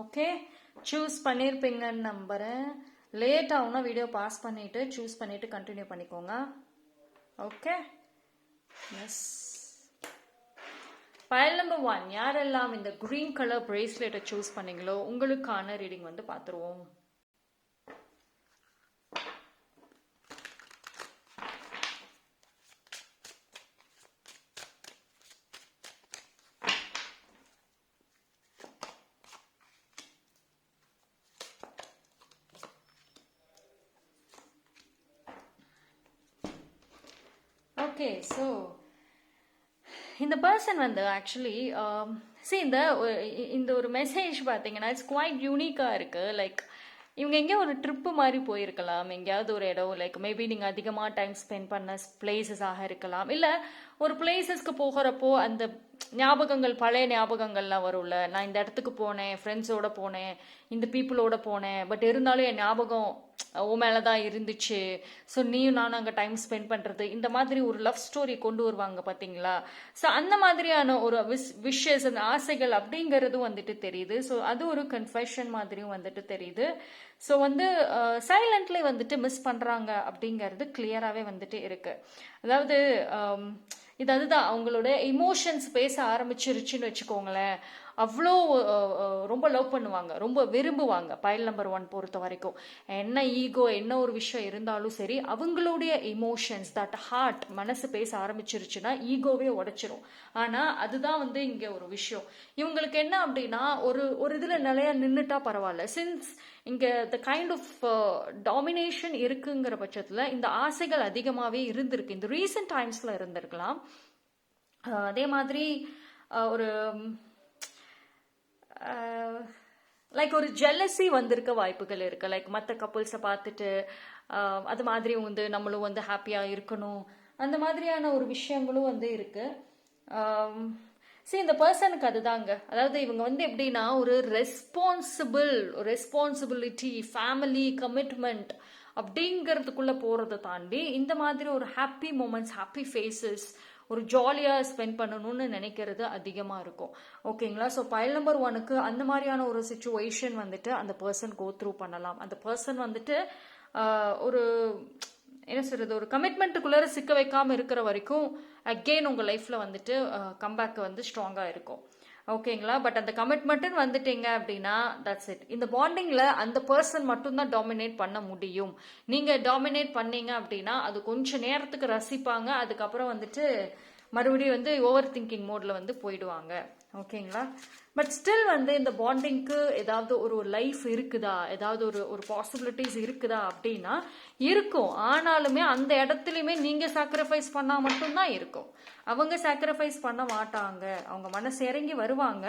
S1: ஓகே, சூஸ் பண்ணியிருப்பீங்கன்னு நம்புகிறேன். லேட் ஆகுனா வீடியோ பாஸ் பண்ணிவிட்டு சூஸ் பண்ணிவிட்டு கண்டினியூ பண்ணிக்கோங்க. Okay, yes. பைல் நம்பர் 1 யாரெல்லாம் இந்த கிரீன் கலர் பிரேஸ்லெட்டை சூஸ் பண்ணீங்களோ உங்களுக்கான ரீடிங் வந்து பார்த்துருவோம். ஓகே, ஸோ இந்த பர்சன் வந்து ஆக்சுவலி இந்த ஒரு மெசேஜ் பார்த்தீங்கன்னா இட்ஸ் குவைட் யூனிக்காக இருக்குது. லைக் இவங்க எங்கேயோ ஒரு ட்ரிப்பு மாதிரி போயிருக்கலாம், எங்கேயாவது ஒரு இடம். லைக் மேபி நீங்கள் அதிகமாக டைம் ஸ்பெண்ட் பண்ண பிளேசஸாக இருக்கலாம், இல்லை ஒரு பிளேசஸ்க்கு போகிறப்போ அந்த ஞாபகங்கள், பழைய ஞாபகங்கள்லாம் வரும்ல. நான் இந்த இடத்துக்கு போனேன், ஃப்ரெண்ட்ஸோட போனேன், இந்த பீப்புளோட போனேன், பட் இருந்தாலும் என் ஞாபகம் ஓ மேலே தான் இருந்துச்சு. ஸோ நீயும் நானும் அங்கே டைம் ஸ்பெண்ட் பண்ணுறது, இந்த மாதிரி ஒரு லவ் ஸ்டோரி கொண்டு வருவாங்க பார்த்தீங்களா. ஸோ அந்த மாதிரியான ஒரு விஷஸ், அந்த ஆசைகள் அப்படிங்கிறதும் வந்துட்டு தெரியுது. ஸோ அது ஒரு கன்ஃபெஷன் மாதிரியும் வந்துட்டு தெரியுது. ஸோ வந்து சைலண்ட்லேயே வந்துட்டு மிஸ் பண்ணுறாங்க அப்படிங்கிறது கிளியராகவே வந்துட்டு இருக்கு. அதாவது அதுதான் அவங்களோட இமோஷன்ஸ் பேச ஆரம்பிச்சிருச்சுன்னு வச்சுக்கோங்களேன். அவ்வளோ ரொம்ப லவ் பண்ணுவாங்க, ரொம்ப விரும்புவாங்க. பைல் நம்பர் 1 பொறுத்த வரைக்கும் என்ன ஈகோ, என்ன ஒரு விஷயம் இருந்தாலும் சரி, அவங்களுடைய இமோஷன்ஸ், தட் ஹார்ட், மனசு பேச ஆரம்பிச்சிருச்சுன்னா ஈகோவே உடைச்சிரும். ஆனால் அதுதான் வந்து இங்கே ஒரு விஷயம். இவங்களுக்கு என்ன அப்படின்னா ஒரு இதில் நிலையா நின்றுட்டா பரவாயில்ல. சின்ஸ் இங்கே த கைண்ட் ஆஃப் டாமினேஷன் இருக்குங்கிற பட்சத்தில் இந்த ஆசைகள் அதிகமாகவே இருந்திருக்கு, இந்த ரீசெண்ட் டைம்ஸில் இருந்திருக்கலாம். அதே மாதிரி ஒரு லைக் ஒரு ஜெல்லசி வந்திருக்க வாய்ப்புகள் இருக்கு. லைக் மற்ற கப்புள்ஸை பார்த்துட்டு அது மாதிரி வந்து நம்மளும் வந்து ஹாப்பியாக இருக்கணும், அந்த மாதிரியான ஒரு விஷயங்களும் வந்து இருக்கு. சரி, இந்த பர்சனுக்கு அதுதாங்க. அதாவது இவங்க வந்து எப்படின்னா ஒரு ரெஸ்பான்சிபிலிட்டி, ஃபேமிலி கமிட்மெண்ட் அப்படிங்கிறதுக்குள்ளே போகிறத தாண்டி இந்த மாதிரி ஒரு ஹாப்பி மூமெண்ட்ஸ், ஹாப்பி ஃபேஸஸ், ஒரு ஜாலியாக ஸ்பெண்ட் பண்ணணும்னு நினைக்கிறது அதிகமாக இருக்கும். ஓகேங்களா? ஸோ பைல் நம்பர் 1க்கு அந்த மாதிரியான ஒரு சிச்சுவேஷன் வந்துட்டு அந்த பர்சன் கோ த்ரூ பண்ணலாம். அந்த பர்சன் வந்துட்டு ஒரு என்ன சொல்கிறது, ஒரு கமிட்மெண்ட்டுக்குள்ளே சிக்க வைக்காமல் இருக்கிற வரைக்கும் அகெயின் உங்கள் லைஃப்பில் வந்துட்டு கம்பேக் வந்து ஸ்ட்ராங்காக இருக்கும். ஓகேங்களா? பட் அந்த கமிட்மெண்ட்னு வந்துட்டீங்க அப்படின்னா தட்ஸ் இட். இந்த பாண்டிங்ல அந்த பர்சன் மட்டும்தான் டாமினேட் பண்ண முடியும். நீங்க டாமினேட் பண்ணீங்க அப்படின்னா அது கொஞ்ச நேரத்துக்கு ரசிப்பாங்க, அதுக்கப்புறம் வந்துட்டு மறுபடியும் வந்து ஓவர் திங்கிங் மோட்ல வந்து போயிடுவாங்க. ஓகேங்களா? பட் ஸ்டில் வந்து இந்த பாண்டிங்க்கு ஏதாவது ஒரு லைஃப் இருக்குதா, ஏதாவது ஒரு ஒரு பாசிபிலிட்டிஸ் இருக்குதா அப்படின்னா இருக்கும். ஆனாலுமே அந்த இடத்துலையுமே நீங்க சாக்ரிஃபைஸ் பண்ணா மட்டும்தான் இருக்கும். அவங்க சாக்ரிஃபைஸ் பண்ண மாட்டாங்க. அவங்க மனசு இறங்கி வருவாங்க,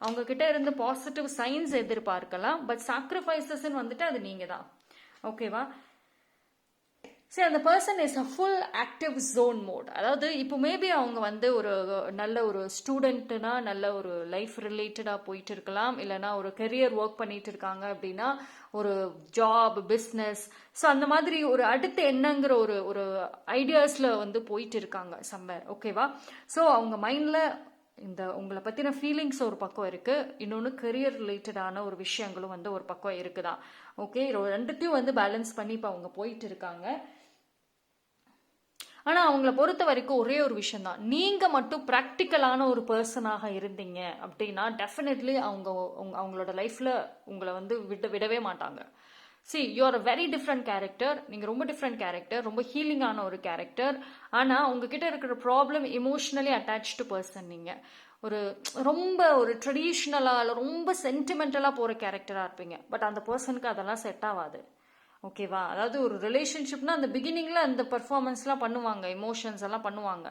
S1: அவங்க கிட்ட இருந்து பாசிட்டிவ் சைன்ஸ் எதிர்பார்க்கலாம். பட் சாக்ரிஃபைசஸ் வந்துட்டு அது நீங்க தான். ஓகேவா? சரி, அந்த person is a full active zone mode. அதாவது இப்போ மேபி அவங்க வந்து ஒரு நல்ல ஒரு ஸ்டூடெண்ட்னா நல்ல ஒரு லைஃப் ரிலேட்டடாக போயிட்டு இருக்கலாம், இல்லைனா ஒரு கெரியர் ஒர்க் பண்ணிட்டு இருக்காங்க அப்படின்னா ஒரு ஜாப் பிஸ்னஸ், ஸோ அந்த மாதிரி ஒரு அடுத்து என்னங்கிற ஒரு ஒரு ஐடியாஸில் வந்து போயிட்டு இருக்காங்க சம்மர். ஓகேவா? ஸோ அவங்க மைண்டில் இந்த உங்களை பற்றின ஃபீலிங்ஸ் ஒரு பக்கம் இருக்குது, இன்னொன்று கெரியர் ரிலேட்டடான ஒரு விஷயங்களும் வந்து ஒரு பக்கம் இருக்குதான். ஓகே, ரெண்டுத்தையும் வந்து பேலன்ஸ் பண்ணி இப்போ அவங்க போயிட்டு இருக்காங்க. ஆனால் அவங்கள பொறுத்த வரைக்கும் ஒரே ஒரு விஷயம் தான், நீங்கள் மட்டும் ப்ராக்டிக்கலான ஒரு பர்சனாக இருந்தீங்க அப்படின்னா டெஃபினெட்லி அவங்களோட லைஃப்பில் உங்களை வந்து விடவே மாட்டாங்க. See, you're a very different character. நீங்கள் ரொம்ப டிஃப்ரெண்ட் கேரக்டர், ரொம்ப ஹீலிங்கான ஒரு கேரக்டர். ஆனால் உங்ககிட்ட இருக்கிற ப்ராப்ளம் எமோஷ்னலி அட்டாச்டு பர்சன். நீங்கள் ஒரு ரொம்ப ஒரு ட்ரெடிஷ்னலாக இல்லை ரொம்ப சென்டிமெண்டலாக போகிற கேரக்டராக இருப்பீங்க. பட் அந்த பர்சனுக்கு அதெல்லாம் செட் ஆகாது. ஓகேவா? அதாவது ஒரு ரிலேஷன்ஷிப்னா அந்த பிகினிங்ல அந்த பர்ஃபார்மன்ஸ்லாம் பண்ணுவாங்க, எமோஷன்ஸ் எல்லாம் பண்ணுவாங்க.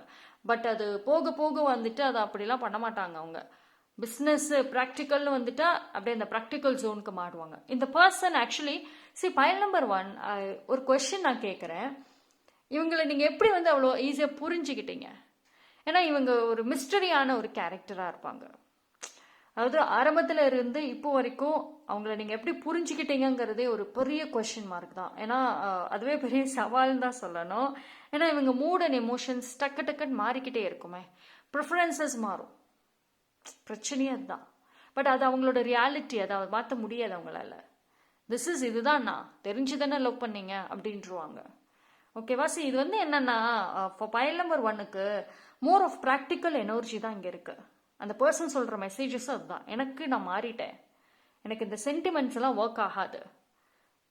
S1: பட் அது போக போக வந்துட்டு அதை அப்படிலாம் பண்ண மாட்டாங்க. அவங்க பிஸ்னஸ் ப்ராக்டிக்கல்னு வந்துட்டா அப்படியே அந்த ப்ராக்டிக்கல் ஜோனுக்கு மாறுவாங்க. இந்த பர்சன் ஆக்சுவலி பைல் நம்பர் 1 ஒரு கொஸ்டின் நான் கேட்குறேன். இவங்களை நீங்கள் எப்படி வந்து அவ்வளோ ஈஸியாக புரிஞ்சுக்கிட்டீங்க? ஏன்னா இவங்க ஒரு மிஸ்டரியான ஒரு கேரக்டராக இருப்பாங்க. அதாவது ஆரம்பத்தில் இருந்து இப்போ வரைக்கும் அவங்கள நீங்கள் எப்படி புரிஞ்சுக்கிட்டீங்கிறதே ஒரு பெரிய கொஸ்டின் மார்க் தான். ஏன்னா அதுவே பெரிய சவால்னு தான் சொல்லணும். ஏன்னா இவங்க மூட் அண்ட் எமோஷன்ஸ் டக்குன்னு மாறிக்கிட்டே இருக்குமே, ப்ரிஃபரன்சஸ் மாறும், பிரச்சனையே அதுதான். பட் அது அவங்களோட ரியாலிட்டி, அதை மாற்ற முடியாது அவங்களால. இதுதான் நான் தெரிஞ்சு தானே லவ் பண்ணீங்க அப்படின்ட்டுருவாங்க. ஓகேவா? சி, இது வந்து என்னன்னா பைல் நம்பர் 1க்கு மோர் ஆஃப் ப்ராக்டிக்கல் எனர்ஜி தான் இங்கே இருக்கு. அந்த பர்சன் சொல்கிற மெசேஜஸும் அதுதான், எனக்கு நான் மாறிட்டேன், எனக்கு இந்த சென்டிமெண்ட்ஸ் எல்லாம் ஒர்க் ஆகாது,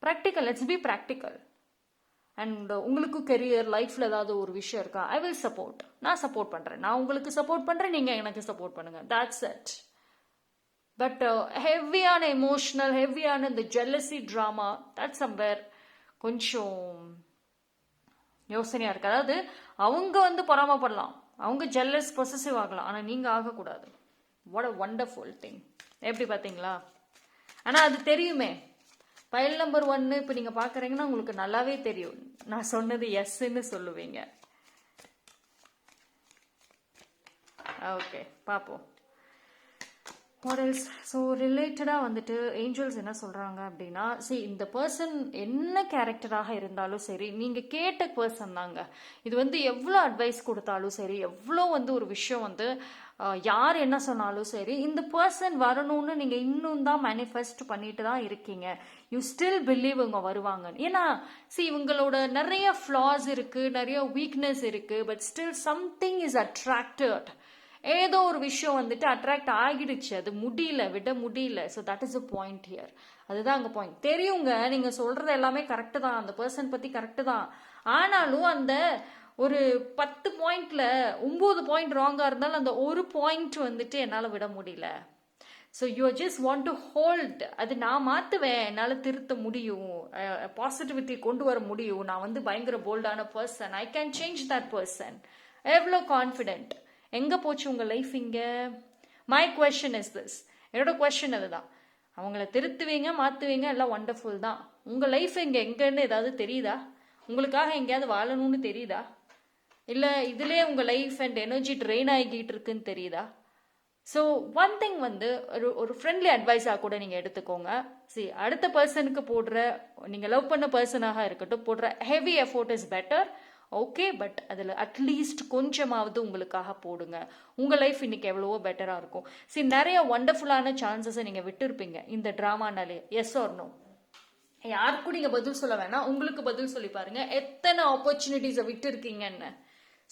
S1: practical, let's be practical. And உங்களுக்கு கெரியர் லைஃப்பில் ஏதாவது ஒரு விஷயம் இருக்கா, ஐ வில் சப்போர்ட், நான் சப்போர்ட் பண்ணுறேன், நான் உங்களுக்கு சப்போர்ட் பண்ணுறேன், நீங்கள் எனக்கு சப்போர்ட் பண்ணுங்கள், தட்ஸ் இட். பட் ஹெவியான எமோஷ்னல், ஹெவியான இந்த ஜெல்லசி ட்ராமா, தட் சம்வேர் கொஞ்சம் யோசனையாக இருக்குது. அதாவது அவங்க வந்து பொறாமப்படலாம், அவங்க ஜெல்லஸ் பொசசிவ் ஆகலாம், ஆனால் நீங்கள் ஆகக்கூடாது. What a wonderful thing. எப்படி பார்த்தீங்களா? ஆனால் அது தெரியுமே. பைல் நம்பர் 1 இப்போ நீங்கள் பார்க்குறீங்கன்னா உங்களுக்கு நல்லாவே தெரியும், நான் சொன்னது எஸ்ன்னு சொல்லுவீங்க. ஓகே, பார்ப்போம் வாட் எல்ஸ். ஸோ ரிலேட்டடாக வந்துட்டு ஏஞ்சல்ஸ் என்ன சொல்கிறாங்க அப்படின்னா, இந்த பர்சன் என்ன கேரக்டராக இருந்தாலும் சரி, நீங்கள் கேட்ட பர்சன் தாங்க. இது வந்து எவ்வளோ அட்வைஸ் கொடுத்தாலும் சரி, எவ்வளோ வந்து ஒரு விஷயம் வந்து யார் என்ன சொன்னாலும் சரி, இந்த பர்சன் வரணும்னு நீங்கள் இன்னும் தான் மேனிஃபெஸ்ட் பண்ணிட்டு தான் இருக்கீங்க. யூ ஸ்டில் பிலீவ் இவங்க வருவாங்க. ஏன்னா இவங்களோட நிறைய ஃப்ளாஸ் இருக்குது, நிறைய வீக்னஸ் இருக்குது, but still something is attracted. ஏதோ ஒரு விஷயம் வந்துட்டு அட்ராக்ட் ஆகிடுச்சு, அது முடியல, விட முடியல. So that is a point here. அதுதான் அங்கே பாயிண்ட். தெரியுங்க, நீங்கள் சொல்கிறது எல்லாமே கரெக்டு தான், அந்த பர்சன் பற்றி கரெக்டு தான். ஆனாலும் அந்த ஒரு 10 பாயிண்ட்ல 9 பாயிண்ட் ராங்காக இருந்தாலும் அந்த ஒரு பாயிண்ட் வந்துட்டு என்னால் விட முடியல. So you just want to hold. அது நான் மாற்றுவேன், என்னால் திருத்த முடியும், பாசிட்டிவிட்டி கொண்டு வர முடியும், நான் வந்து பயங்கர போல்டான person, I can change that person. எவ்வளோ கான்ஃபிடென்ட். எங்கே போச்சு உங்கள் லைஃப் இங்கே? My question is this. என்னோட கொஸ்டின் அதுதான். அவங்கள திருத்துவீங்க, மாற்றுவீங்க, எல்லாம் ஒண்டர்ஃபுல் தான். உங்கள் லைஃப் இங்கே எங்கன்னு ஏதாவது தெரியுதா? உங்களுக்காக எங்கேயாவது வாழணும்னு தெரியுதா? இல்லை இதுலேயே உங்கள் லைஃப் அண்ட் எனர்ஜி ட்ரெயின் ஆகிக்கிட்டு இருக்குன்னு தெரியுதா? ஸோ ஒன் திங் வந்து ஒரு ஃப்ரெண்ட்லி அட்வைஸாக கூட நீங்கள் எடுத்துக்கோங்க. அடுத்த பர்சனுக்கு போடுற, நீங்கள் லவ் பண்ண பர்சனாக இருக்கட்டும், போடுற heavy effort is better. Okay, but அதில் அட்லீஸ்ட் கொஞ்சமாவது உங்களுக்காக போடுங்க. உங்கள் லைஃப் இன்னைக்கு எவ்வளவோ பெட்டராக இருக்கும். நிறைய ஒண்டர்ஃபுல்லான சான்சஸை நீங்கள் விட்டுருப்பீங்க இந்த ட்ராமானாலே. S R no? யாருக்கும் நீங்கள் பதில் சொல்ல வேணாம், உங்களுக்கு பதில் சொல்லி பாருங்க. எத்தனை ஆப்பர்ச்சுனிட்டிஸை விட்டு இருக்கீங்கன்னு.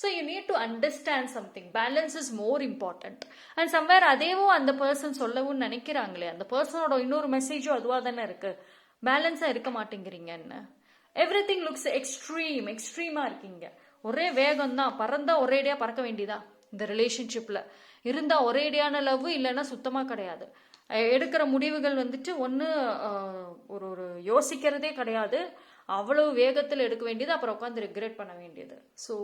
S1: So you need to understand something. Balance is more important. And somewhere அதேவும் அந்த பர்சன் சொல்லவும் நினைக்கிறாங்களே, அந்த பர்சனோட இன்னொரு மெசேஜும் அதுவாக தானே இருக்கு, பேலன்ஸாக இருக்க மாட்டேங்கிறீங்கன்னு. எவ்ரி திங் லுக்ஸ் எக்ஸ்ட்ரீமா இருக்கீங்க. ஒரே வேகம் தான், பறந்தா ஒரேடியா பறக்க வேண்டியதா. இந்த ரிலேஷன்ஷிப்ல இருந்தா ஒரேடியான லவ், இல்லைன்னா சுத்தமா கிடையாது. எடுக்கிற முடிவுகள் வந்துட்டு ஒன்று ஒரு ஒரு யோசிக்கிறதே கிடையாது, அவ்வளவு வேகத்தில் எடுக்க வேண்டியது, அப்புறம் உட்காந்து ரிக்ரெட் பண்ண வேண்டியது. ஸோ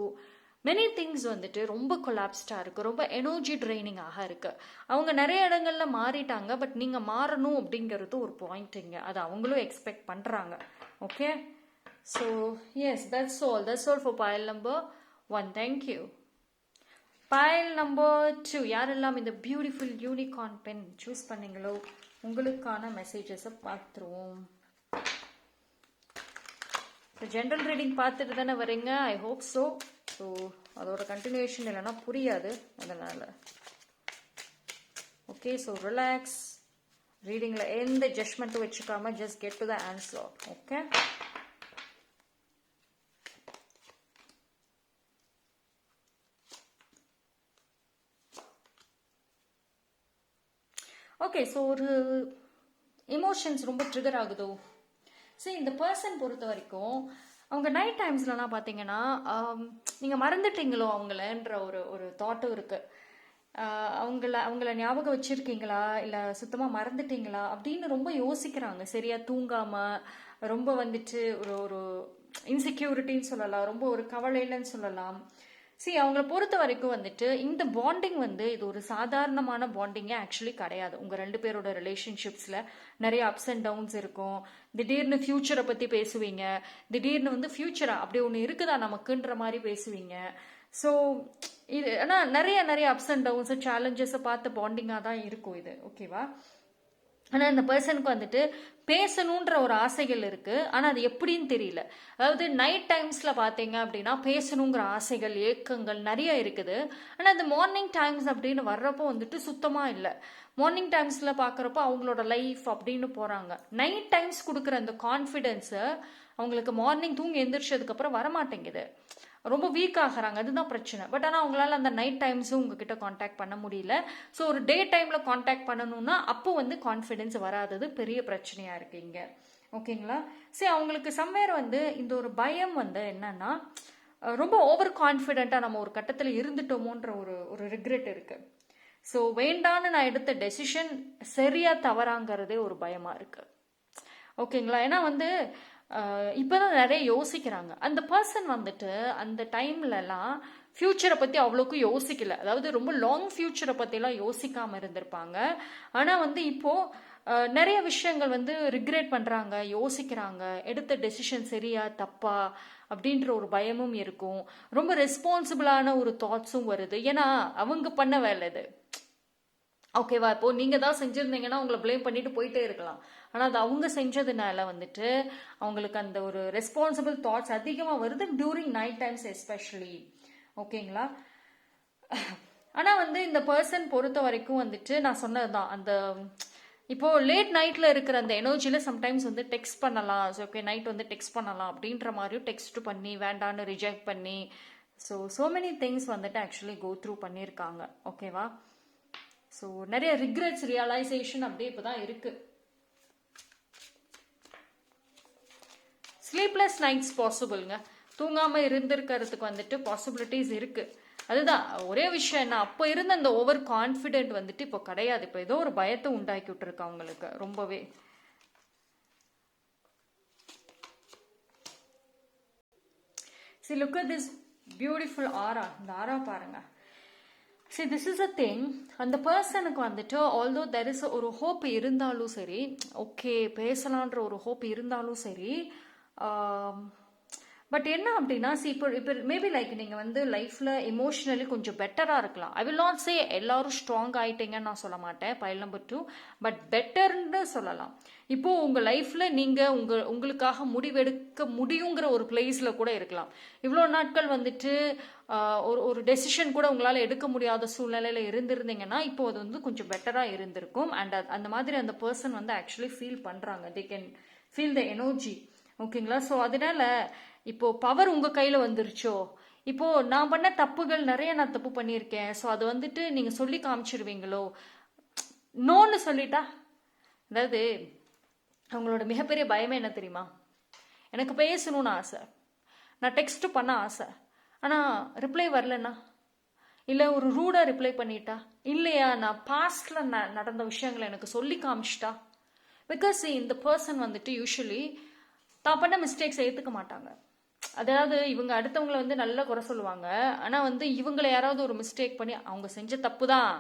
S1: மெனி திங்ஸ் வந்துட்டு ரொம்ப கொலாப்ஸ்டாக இருக்குது, ரொம்ப எனர்ஜி ட்ரைனிங்காக இருக்குது. அவங்க நிறைய இடங்கள்ல மாறிட்டாங்க, பட் நீங்கள் மாறணும் அப்படிங்கிறது ஒரு பாயிண்ட்டுங்க. அது அவங்களும் எக்ஸ்பெக்ட் பண்ணுறாங்க. Okay, so yes, that's all for pile number 1. Thank you. pile number 2, யாரெல்லாம் இந்த பியூட்டிஃபுல் யூனிகார்ன் பென் சூஸ் பண்ணீங்களோ உங்களுக்கான மெசேஜஸை பார்த்துருவோம். ஜென்ரல் ரீடிங் பார்த்துட்டு தானே வரீங்க, ஐ ஹோப் ஸோ. ஸோ அதோட கண்டினியூஷன் இல்லைன்னா புரியாது, அதனால் ஓகே. ஸோ ரிலாக்ஸ், ரீடிங்கில் எந்த ஜட்ஜ்மெண்ட்டும் வச்சுக்காம just get to the answer. Okay, okay. So ஒரு எமோஷன்ஸ் ரொம்ப ட்ரிகர் ஆகுதோ. ஸோ இந்த பர்சன் பொறுத்த வரைக்கும் அவங்க நைட் டைம்ஸ்லலாம் பார்த்தீங்கன்னா நீங்கள் மறந்துட்டீங்களோ அவங்களன்ற ஒரு ஒரு தாட்டும் இருக்குது. அவங்கள ஞாபகம் வச்சுருக்கீங்களா, இல்லை சுத்தமாக மறந்துட்டீங்களா அப்படின்னு ரொம்ப யோசிக்கிறாங்க. சரியாக தூங்காமல், ரொம்ப வந்துட்டு ஒரு ஒரு இன்செக்யூரிட்டின்னு சொல்லலாம், ரொம்ப ஒரு கவலையிலன்னு சொல்லலாம். அவங்கள பொறுத்த வரைக்கும் வந்துட்டு இந்த பாண்டிங் வந்து இது ஒரு சாதாரணமான பாண்டிங்கே ஆக்சுவலி கிடையாது. உங்கள் 2 பேரோட ரிலேஷன்ஷிப்ஸில் நிறைய அப்ஸ் அண்ட் டவுன்ஸ் இருக்கும். திடீர்னு ஃபியூச்சரை பற்றி பேசுவீங்க, திடீர்னு வந்து ஃபியூச்சரா அப்படி ஒன்று இருக்குதா நமக்குன்ற மாதிரி பேசுவீங்க. ஸோ இது ஆனால் நிறைய அப்ஸ் அண்ட் டவுன்ஸ் சேலஞ்சஸை பார்த்து பாண்டிங்காக தான் இருக்கும் இது. ஓகேவா? ஆனால் இந்த பர்சனுக்கு வந்துட்டு பேசணுன்ற ஒரு ஆசைகள் இருக்குது, ஆனால் அது எப்படின்னு தெரியல. அதாவது நைட் டைம்ஸில் பார்த்தீங்க அப்படின்னா பேசணுங்கிற ஆசைகள், ஏக்கங்கள் நிறைய இருக்குது. ஆனால் அந்த மார்னிங் டைம்ஸ் அப்படின்னு வர்றப்போ வந்துட்டு சுத்தமாக இல்லை. மார்னிங் டைம்ஸில் பார்க்குறப்போ அவங்களோட லைஃப் அப்படின்னு போகிறாங்க. நைட் டைம்ஸ் கொடுக்குற அந்த கான்ஃபிடென்ஸை அவங்களுக்கு மார்னிங் தூங்கி எந்திரிச்சதுக்கப்புறம் வரமாட்டேங்குது, ரொம்ப வீக் ஆகிறாங்க. அதுதான் பிரச்சனை. பட் ஆனால் அவங்களால அந்த நைட் டைம்ஸும் உங்ககிட்ட காண்டாக்ட் பண்ண முடியல. ஸோ ஒரு டே டைமில் காண்டாக்ட் பண்ணணும்னா அப்போ வந்து கான்ஃபிடென்ஸ் வராதது பெரிய பிரச்சனையாக இருக்கு இங்கே. ஓகேங்களா? சரி, அவங்களுக்கு சம்வேர் வந்து இந்த ஒரு பயம் வந்து என்னன்னா, ரொம்ப ஓவர் கான்ஃபிடென்ட்டாக நம்ம ஒரு கட்டத்தில் இருந்துட்டோமோன்ற ஒரு ஒரு ரிக்ரெட் இருக்கு. ஸோ வேண்டான்னு நான் எடுத்த டெசிஷன் சரியா தவறாங்கிறதே ஒரு பயமாக இருக்கு. ஓகேங்களா? ஏன்னா வந்து இப்போதான் நிறைய யோசிக்கிறாங்க. அந்த பர்சன் வந்துட்டு அந்த டைம்லலாம் ஃப்யூச்சரை பற்றி அவ்வளோக்கும் யோசிக்கல. அதாவது ரொம்ப லாங் ஃப்யூச்சரை பற்றிலாம் யோசிக்காமல் இருந்திருப்பாங்க. ஆனால் வந்து இப்போது நிறைய விஷயங்கள் வந்து ரிக்ரெட் பண்ணுறாங்க, யோசிக்கிறாங்க. எடுத்த டெசிஷன் சரியா தப்பா அப்படின்ற ஒரு பயமும் இருக்கும். ரொம்ப ரெஸ்பான்சிபிளான ஒரு தாட்ஸும் வருது. ஏன்னா அவங்க பண்ண வேலை இது. ஓகேவா? இப்போ நீங்கள் தான் செஞ்சுருந்தீங்கன்னா உங்களை ப்ளேம் பண்ணிட்டு போயிட்டே இருக்கலாம். ஆனால் அது அவங்க செஞ்சதுனால வந்துட்டு அவங்களுக்கு அந்த ஒரு ரெஸ்பான்சிபிள் தாட்ஸ் அதிகமாக வருது டியூரிங் நைட் டைம்ஸ் எஸ்பெஷலி. ஓகேங்களா? ஆனால் வந்து இந்த பர்சன் பொறுத்த வரைக்கும் வந்துட்டு நான் சொன்னது தான், அந்த இப்போ லேட் நைட்டில் இருக்கிற அந்த எனர்ஜியில் சம்டைம்ஸ் வந்து டெக்ஸ்ட் பண்ணலாம். ஓகே, நைட் வந்து டெக்ஸ்ட் பண்ணலாம் அப்படின்ற மாதிரியும் டெக்ஸ்ட் பண்ணி வேண்டான்னு ரிஜெக்ட் பண்ணி ஸோ மெனி திங்ஸ் வந்துட்டு ஆக்சுவலி கோ த்ரூ பண்ணியிருக்காங்க. ஓகேவா? ஸோ நிறைய ரிக்ரெட்ஸ், ரியலைசேஷன் அப்படியே இப்போ தான் இருக்கு. ஸ்லீப்லெஸ் நைட்ஸ் பாசிபிள்ங்க. தூங்காமல் இருந்திருக்கிறதுக்கு வந்துட்டு பாசிபிலிட்டிஸ் இருக்கு. அதுதான் ஒரே விஷயம் என்ன, அப்போ இருந்த அந்த ஓவர் கான்ஃபிடென்ட் வந்துட்டு இப்போ கிடையாது. இப்போ ஏதோ ஒரு பயத்தை உண்டாக்கி விட்டுருக்கு அவங்களுக்கு ரொம்பவே. See, look at this beautiful aura. இந்த ஆரா பாருங்க. See, this is a thing. அந்த பர்சனுக்கு வந்துட்டு ஆல்தோ தெர் இஸ் ஒரு ஹோப் இருந்தாலும் சரி, ஓகே பேசலான்ற ஒரு ஹோப் இருந்தாலும் சரி, பட் என்ன அப்படின்னா இப்போ மேபி லைக் நீங்கள் வந்து லைஃப்பில் எமோஷ்னலி கொஞ்சம் பெட்டராக இருக்கலாம். ஐ வில் நாட் சே எல்லாரும் ஸ்ட்ராங் ஆகிட்டீங்கன்னு நான் சொல்ல மாட்டேன், pile number 2, பட் பெட்டர்ன்னு சொல்லலாம். இப்போது உங்கள் லைஃப்பில் நீங்கள் உங்களுக்காக முடிவெடுக்க முடியுங்கிற ஒரு பிளேஸில் கூட இருக்கலாம். இவ்வளோ நாட்கள் வந்துட்டு ஒரு டெசிஷன் கூட உங்களால் எடுக்க முடியாத சூழ்நிலையில் இருந்திருந்தீங்கன்னா இப்போ அது வந்து கொஞ்சம் பெட்டராக இருந்திருக்கும். அண்ட் அந்த மாதிரி அந்த பர்சன் வந்து ஆக்சுவலி ஃபீல் பண்ணுறாங்க. They can feel the energy. ஓகேங்களா? ஸோ அதனால இப்போ பவர் உங்கள் கையில் வந்துருச்சோ, இப்போ நான் பண்ண தப்புகள் நிறைய நான் தப்பு பண்ணியிருக்கேன், ஸோ அது வந்துட்டு நீங்க சொல்லி காமிச்சிருவீங்களோ, நோன்னு சொல்லிட்டா. அதாவது அவங்களோட மிகப்பெரிய பயமே என்ன தெரியுமா, எனக்கு பேசணும்னு ஆசை, நான் டெக்ஸ்ட் பண்ண ஆசை, ஆனால் ரிப்ளை வரலன்னா, இல்லை ஒரு ரூடாக ரிப்ளை பண்ணிட்டா, இல்லையா நான் பாஸ்டில் நடந்த விஷயங்களை எனக்கு சொல்லி காமிச்சிட்டா. பிகாஸ் இந்த பர்சன் வந்துட்டு யூஸ்வலி தான் பண்ண மிஸ்டேக்ஸ் ஏற்றுக்க மாட்டாங்க. அதாவது இவங்க அடுத்தவங்களை வந்து நல்லா குறை சொல்லுவாங்க, ஆனால் வந்து இவங்களை யாராவது ஒரு மிஸ்டேக் பண்ணி அவங்க செஞ்ச தப்பு தான்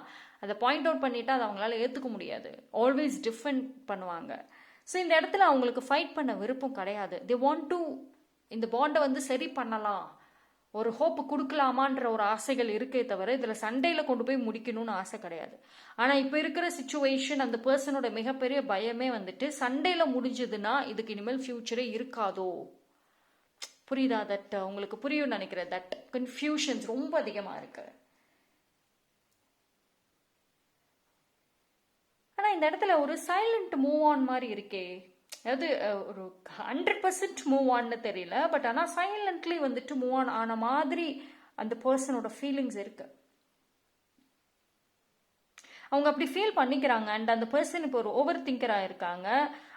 S1: அதை பாயிண்ட் அவுட் பண்ணிட்டா அதை அவங்களால ஏற்றுக்க முடியாது. ஆல்வேஸ் டிஃபெண்ட் பண்ணுவாங்க. ஸோ இந்த இடத்துல அவங்களுக்கு ஃபைட் பண்ண விருப்பம் கிடையாது. தே வாண்ட் டு இந்த பாண்டை வந்து சரி பண்ணலாம், ஒரு ஹோப்பு கொடுக்கலாமான்ற ஒரு ஆசைகள் இருக்கே தவிர இதில் சண்டையில் கொண்டு போய் முடிக்கணும்னு ஆசை கிடையாது. ஆனால் இப்போ இருக்கிற சுச்சுவேஷன் அந்த பர்சனோட மிகப்பெரிய பயமே வந்துட்டு சண்டையில் முடிஞ்சதுன்னா இதுக்கு இனிமேல் ஃபியூச்சரே இருக்காதோ. புரியுதா? தட் உங்களுக்கு புரியும் நினைக்கிறேன். தட் கன்ஃபியூஷன்ஸ் ரொம்ப அதிகமாக இருக்கு. ஆனால் இந்த இடத்துல ஒரு சைலண்ட் மூவ் ஆன் மாதிரி இருக்கே, அதாவது ஒரு 100% மூவ் ஆன்னு தெரியல, பட் ஆனால் சைலண்ட்லி வந்துட்டு மூவ் ஆன் ஆன மாதிரி அந்த பர்சனோட ஃபீலிங்ஸ் இருக்கு. அவங்க அப்படி ஃபீல் பண்ணிக்கிறாங்க. அண்ட் அந்த பர்சன் இப்போ ஒரு ஓவர் திங்கராக இருக்காங்க,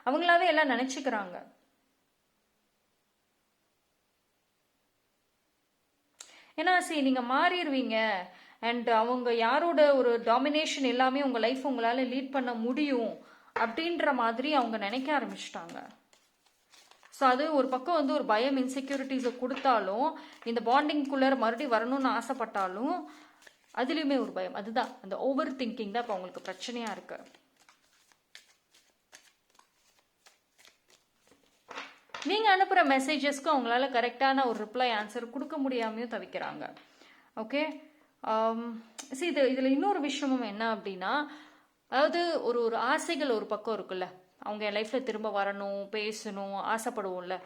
S1: அவங்களாவே எல்லாம் நினைச்சுக்கிறாங்க. ஏன்னா சரி நீங்கள் மாறிடுவீங்க அண்ட் அவங்க யாரோட ஒரு டாமினேஷன் எல்லாமே உங்கள் லைஃப் உங்களால் லீட் பண்ண முடியும் அப்படின்ற மாதிரி அவங்க நினைக்க ஆரம்பிச்சிட்டாங்க. ஸோ அது ஒரு பக்கம் வந்து ஒரு பயம் இன்செக்யூரிட்டிஸை கொடுத்தாலும், இந்த பாண்டிங்குள்ளே மறுபடியும் வரணும்னு ஆசைப்பட்டாலும் அதுலேயுமே ஒரு பயம். அதுதான் அந்த ஓவர் திங்கிங் தான் இப்போ அவங்களுக்கு பிரச்சனையாக இருக்கு. நீங்கள் அனுப்புகிற மெசேஜஸ்க்கு அவங்களால கரெக்டான ஒரு ரிப்ளை ஆன்சர் கொடுக்க முடியாமையும் தவிக்கிறாங்க. ஓகே, சரி இதில் இன்னொரு விஷயமும் என்ன அப்படின்னா, அதாவது ஒரு ஒரு ஆசைகள் ஒரு பக்கம் இருக்குல்ல, அவங்க என் லைஃப்பில் திரும்ப வரணும், பேசணும், ஆசைப்படுவோம்ல.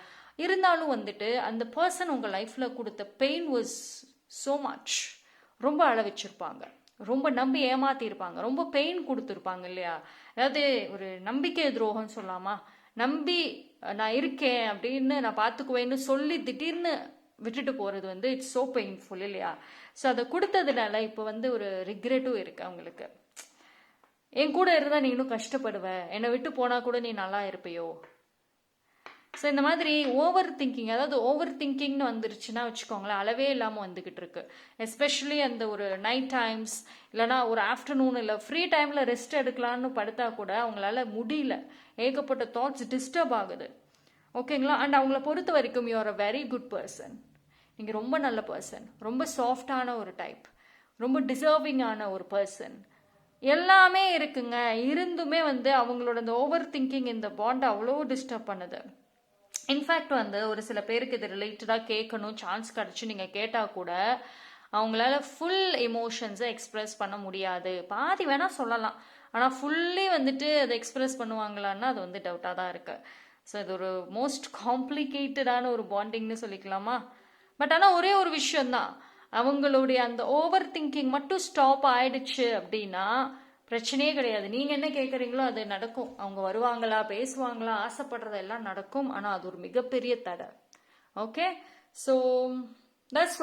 S1: இருந்தாலும் வந்துட்டு அந்த பர்சன் உங்கள் லைஃப்பில் கொடுத்த பெயின் வாஸ் ஸோ மச். ரொம்ப அழ வச்சுருப்பாங்க, ரொம்ப நம்பி ஏமாத்திருப்பாங்க, ரொம்ப பெயின் கொடுத்துருப்பாங்க இல்லையா. அதாவது ஒரு நம்பிக்கை துரோகம்னு சொல்லாமா, நம்பி நான் இருக்கேன் அப்படின்னு நான் பார்த்துக்குவேன்னு சொல்லி திடீர்னு விட்டுட்டு போகிறது வந்து இட்ஸ் ஸோ பெயின்ஃபுல் இல்லையா. ஸோ அதை கொடுத்ததுனால இப்போ வந்து ஒரு ரிக்ரெட்டும் இருக்குது அவங்களுக்கு. என் கூட இருந்தால் நீ இன்னும் கஷ்டப்படுவ, என்னை விட்டு போனால் கூட நீ நல்லா இருப்பையோ. ஸோ இந்த மாதிரி ஓவர் திங்கிங், அதாவது ஓவர் திங்கிங்னு வந்துருச்சுன்னா வச்சுக்கோங்களேன், அளவே இல்லாமல் வந்துக்கிட்டு இருக்கு. எஸ்பெஷலி அந்த ஒரு நைட் டைம்ஸ் இல்லைனா ஒரு ஆஃப்டர்நூன் இல்லை ஃப்ரீ டைமில் ரெஸ்ட் எடுக்கலான்னு படுத்தா கூட அவங்களால முடியல, ஏகப்பட்ட தாட்ஸ் டிஸ்டர்ப் ஆகுது. ஓகேங்களா. அண்ட் அவங்கள பொறுத்த வரைக்கும் you are a very good person, நீங்கள் ரொம்ப நல்ல பர்சன், ரொம்ப சாஃப்டான ஒரு டைப், ரொம்ப டிசர்விங்கான ஒரு பர்சன், எல்லாமே இருக்குங்க. இருந்துமே வந்து அவங்களோட இந்த ஓவர் திங்கிங் இந்த பாண்டை அவ்வளோ டிஸ்டர்ப் பண்ணுது. இன்ஃபேக்ட் வந்து ஒரு சில பேருக்கு இது ரிலேட்டடாக கேட்கணும் சான்ஸ் கிடச்சி நீங்கள் கேட்டால் கூட அவங்களால ஃபுல் எமோஷன்ஸை எக்ஸ்ப்ரெஸ் பண்ண முடியாது. பாதி வேணால் சொல்லலாம், ஆனால் ஃபுல்லி வந்துட்டு அதை எக்ஸ்ப்ரெஸ் பண்ணுவாங்களான்னா அது வந்து டவுட்டாக தான் இருக்கு. ஸோ இது ஒரு மோஸ்ட் காம்ப்ளிகேட்டடான ஒரு பாண்டிங்னு சொல்லிக்கலாமா. பட் ஆனால் ஒரே ஒரு விஷயந்தான், அவங்களுடைய அந்த ஓவர் திங்கிங் மட்டும் ஸ்டாப் ஆயிடுச்சு அப்படின்னா பிரச்சனையே கிடையாது. நீங்கள் என்ன கேட்குறீங்களோ அது நடக்கும். அவங்க வருவாங்களா, பேசுவாங்களா, ஆசைப்படுறதெல்லாம் நடக்கும். ஆனால் அது ஒரு மிகப்பெரிய தடை. Okay, so that's